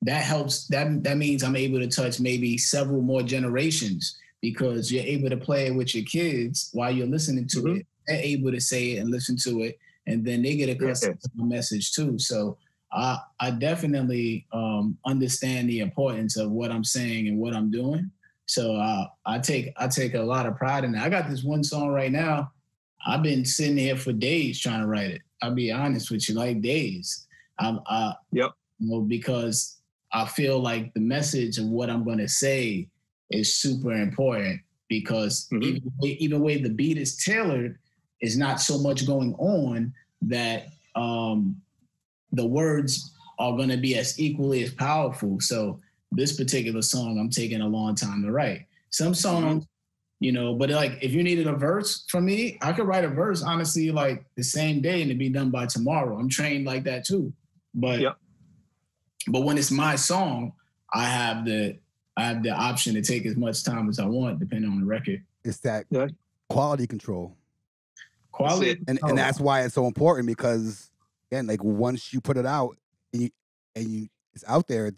that helps. That means I'm able to touch maybe several more generations, because you're able to play it with your kids while you're listening to it. They're able to say it and listen to it, and then they get accustomed to the message too. So I definitely understand the importance of what I'm saying and what I'm doing. So I take a lot of pride in that. I got this one song right now. I've been sitting here for days trying to write it. I'll be honest with you, like days. Because I feel like the message of what I'm going to say is super important, because even the way the beat is tailored is not so much going on that the words are going to be as equally as powerful. So this particular song, I'm taking a long time to write. Some songs, but like if you needed a verse from me, I could write a verse, honestly, like the same day and it'd be done by tomorrow. I'm trained like that too. But when it's my song, I have the option to take as much time as I want, depending on the record. It's that quality control. Quality, and that's why it's so important, because again, like once you put it out and you it's out there, it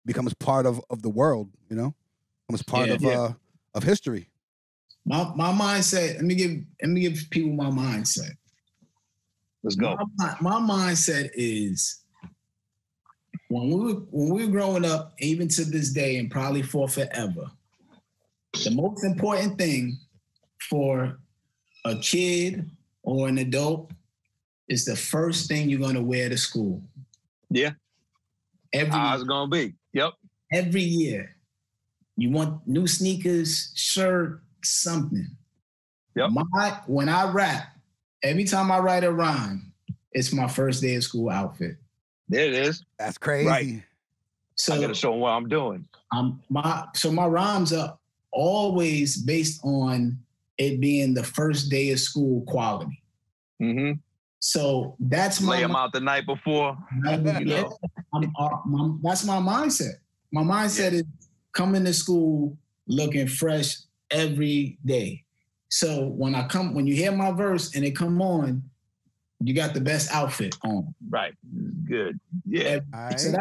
becomes part of the world. Becomes part of history. My mindset. Let me give people my mindset. Let's go. My mindset is, when we were growing up, even to this day, and probably for forever, the most important thing for a kid or an adult is the first thing you're going to wear to school. Yeah. How's it going to be? Yep. Every year. You want new sneakers, shirt, something. Yep. When I rap, every time I write a rhyme, it's my first day of school outfit. There it is. That's crazy. Right. So I got to show them what I'm doing. My rhymes are always based on it being the first day of school quality. Mm-hmm. So that's lay them out the night before. That's my mindset. My mindset is coming to school looking fresh every day. So when you hear my verse and it come on, you got the best outfit on. Right. Good. Yeah. So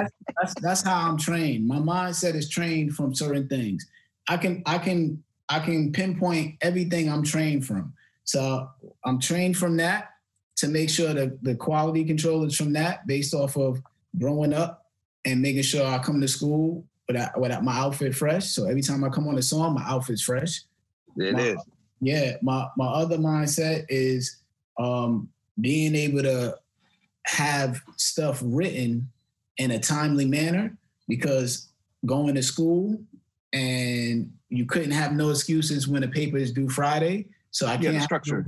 that's how I'm trained. My mindset is trained from certain things. I can pinpoint everything I'm trained from. So I'm trained from that to make sure that the quality control is from that, based off of growing up and making sure I come to school without my outfit fresh. So every time I come on a song, my outfit's fresh. It is. Yeah. My other mindset is being able to have stuff written in a timely manner, because going to school and you couldn't have no excuses when the paper is due Friday. So I can't structure.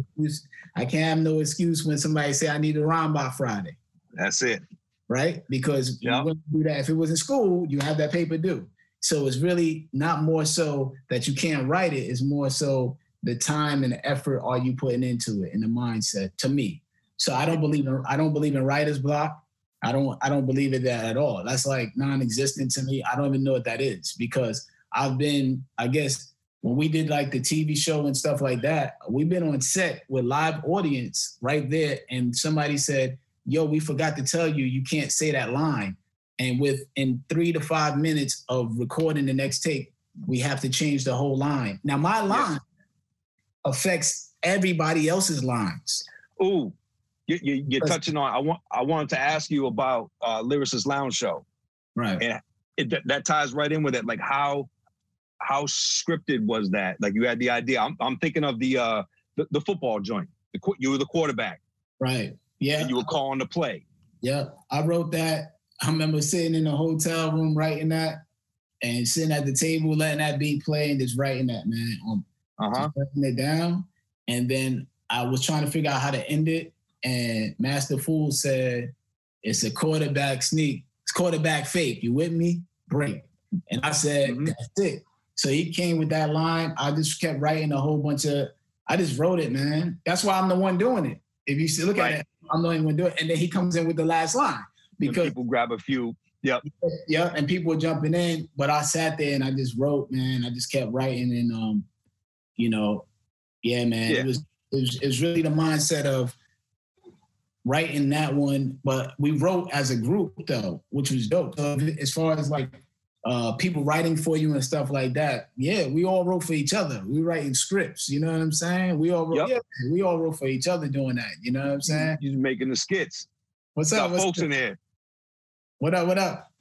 I can't have no excuse when somebody say I need a rhyme by Friday. That's it. Right? Because you wouldn't do that. If it was in school, you have that paper due. So it's really not more so that you can't write it. It's more so the time and the effort are you putting into it, and the mindset, to me. So I don't believe in writer's block. I don't believe in that at all. That's like non-existent to me. I don't even know what that is, because I've been, I guess, when we did like the TV show and stuff like that, we've been on set with live audience right there, and somebody said, yo, we forgot to tell you, you can't say that line. And within 3 to 5 minutes of recording the next take, we have to change the whole line. Now, my line affects everybody else's lines. Ooh, you're touching on, I wanted to ask you about Lyricist Lounge Show. Right. And that ties right in with it. Like how scripted was that? Like you had the idea. I'm thinking of the football joint. You were the quarterback. Right. Yeah. And you were calling the play. Yeah. I wrote that. I remember sitting in the hotel room writing that, and sitting at the table, letting that beat play and just writing that, man. Just writing it down. And then I was trying to figure out how to end it. And Master Fool said, it's a quarterback sneak. It's quarterback fake. You with me? Break. And I said, that's it. So he came with that line. I just kept writing a whole bunch of, I just wrote it, man. That's why I'm the one doing it. If you look at it, I'm the only one doing it. And then he comes in with the last line. Because and people grab a few. Yep. Yeah, and people were jumping in. But I sat there and I just wrote, man. I just kept writing. And, man. Yeah. It was really the mindset of writing that one. But we wrote as a group, though, which was dope. So as far as like, people writing for you and stuff like that. Yeah, we all wrote for each other. We writing scripts, you know what I'm saying? We all wrote, we all wrote for each other doing that, you know what I'm saying? You're making the skits. What's up? Got folks in there. What up?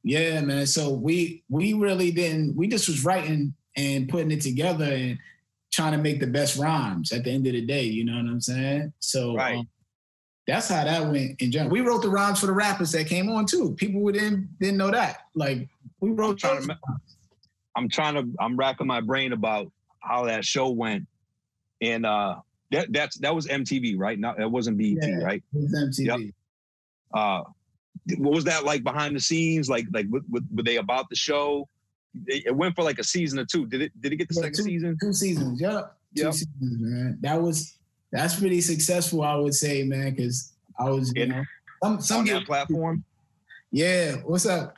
Yeah, man. So we really didn't, we just was writing and putting it together and trying to make the best rhymes at the end of the day. You know what I'm saying? So that's how that went in general. We wrote the rhymes for the rappers that came on too. People didn't know that. Like we wrote. I'm racking my brain about how that show went, and that was MTV, right? No, that wasn't BET, right? It was MTV. Yep. What was that like behind the scenes? Like were they about the show? It went for like a season or two. Did it get the second season? 2 seasons. Yep. 2 seasons, man. That's pretty successful, I would say, man. Because I was, you know, some on that platform. Yeah. What's up?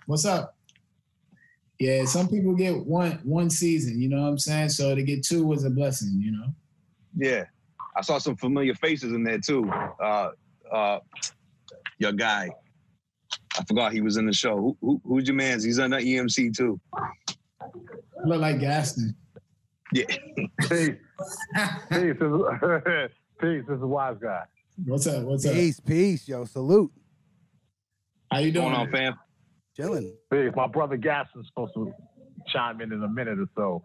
Yeah. Some people get one season. You know what I'm saying? So to get 2 was a blessing. You know. Yeah, I saw some familiar faces in there too. Your guy. I forgot he was in the show. Who's your man's? He's on the EMC too. Look like Gaston. Yeah. Peace. This is a wise guy. What's up? Peace, yo. Salute. How you doing? What's going on, fam? Chilling. Peace. My brother Gaston's supposed to chime in a minute or so.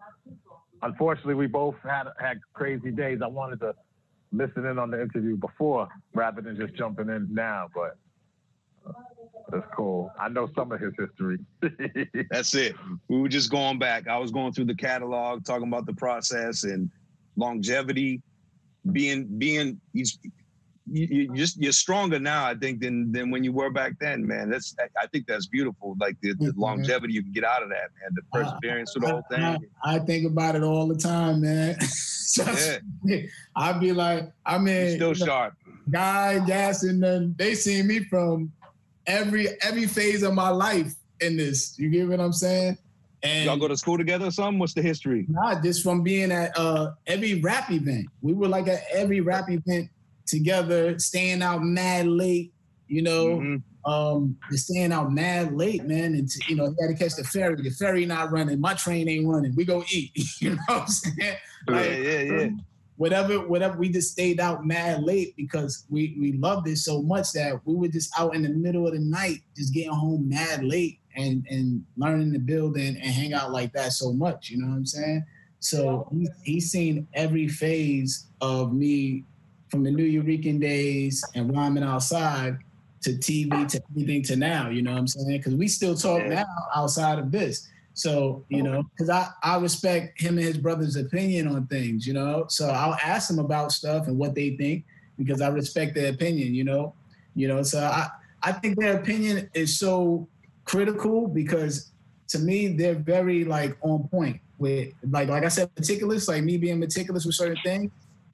Unfortunately, we both had crazy days. I wanted to listen in on the interview before rather than just jumping in now, but that's cool. I know some of his history. That's it. We were just going back. I was going through the catalog, talking about the process and longevity. You're stronger now, I think, than when you were back then, man. I think that's beautiful. Like the longevity you can get out of that, man. The perseverance of the whole thing. I think about it all the time, man. I'd be like, I mean, you're still sharp. Guy, Gas, and then they see me from every phase of my life in this. You get what I'm saying? And y'all go to school together or something? What's the history? Nah, just from being at every rap event. We were like at every rap event together, staying out mad late, you know, staying out mad late, man. And, you know, you got to catch the ferry. The ferry not running. My train ain't running. We go eat. You know what I'm saying? Like, yeah. Whatever, we just stayed out mad late because we loved it so much that we were just out in the middle of the night, just getting home mad late and learning to build and hang out like that so much, you know what I'm saying? So he's seen every phase of me from the New Eurekan days and rhyming outside to TV to everything to now, you know what I'm saying? Because we still talk now outside of this. So, you know, because I respect him and his brother's opinion on things, you know? So I'll ask them about stuff and what they think because I respect their opinion, you know? So I think their opinion is so critical because to me, they're very like on point with, like I said, meticulous, like me being meticulous with certain things.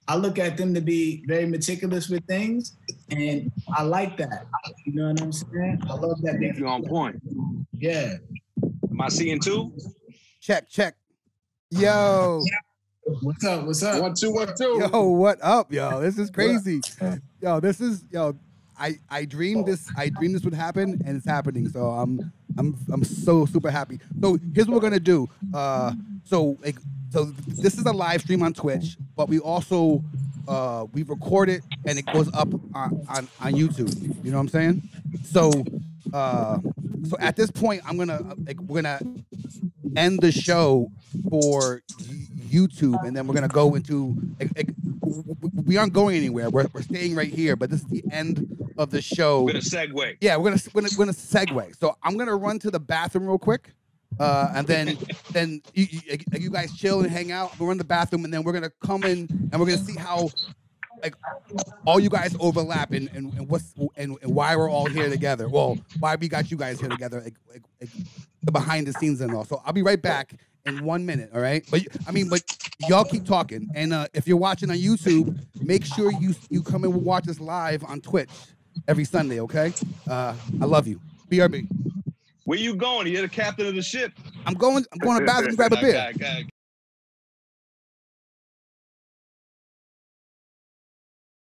I look at them to be very meticulous with things and I like that. You know what I'm saying? I love that. You're on point. Yeah. Am I seeing 2? Check. Yo. What's up? 1 2 1 2. Yo, what up, yo? This is crazy. I dreamed this would happen and it's happening. So I'm so super happy. So here's what we're gonna do. So this is a live stream on Twitch, but we also we record it and it goes up on YouTube. You know what I'm saying? So at this point, we're gonna end the show for YouTube, and then we're gonna go into. We aren't going anywhere. We're staying right here, but this is the end of the show. We're gonna segue. Yeah, we're gonna segue. So I'm gonna run to the bathroom real quick, and then you guys chill and hang out. We'll run to the bathroom, and then we're gonna come in and we're gonna see how. Like all you guys overlap and why we're all here together. Well, why we got you guys here together, like the behind the scenes and all. So I'll be right back in 1 minute. All right, but y'all keep talking. And if you're watching on YouTube, make sure you come and watch us live on Twitch every Sunday. Okay, I love you. BRB. Where you going? You're the captain of the ship. I'm going to the bathroom to grab a beer.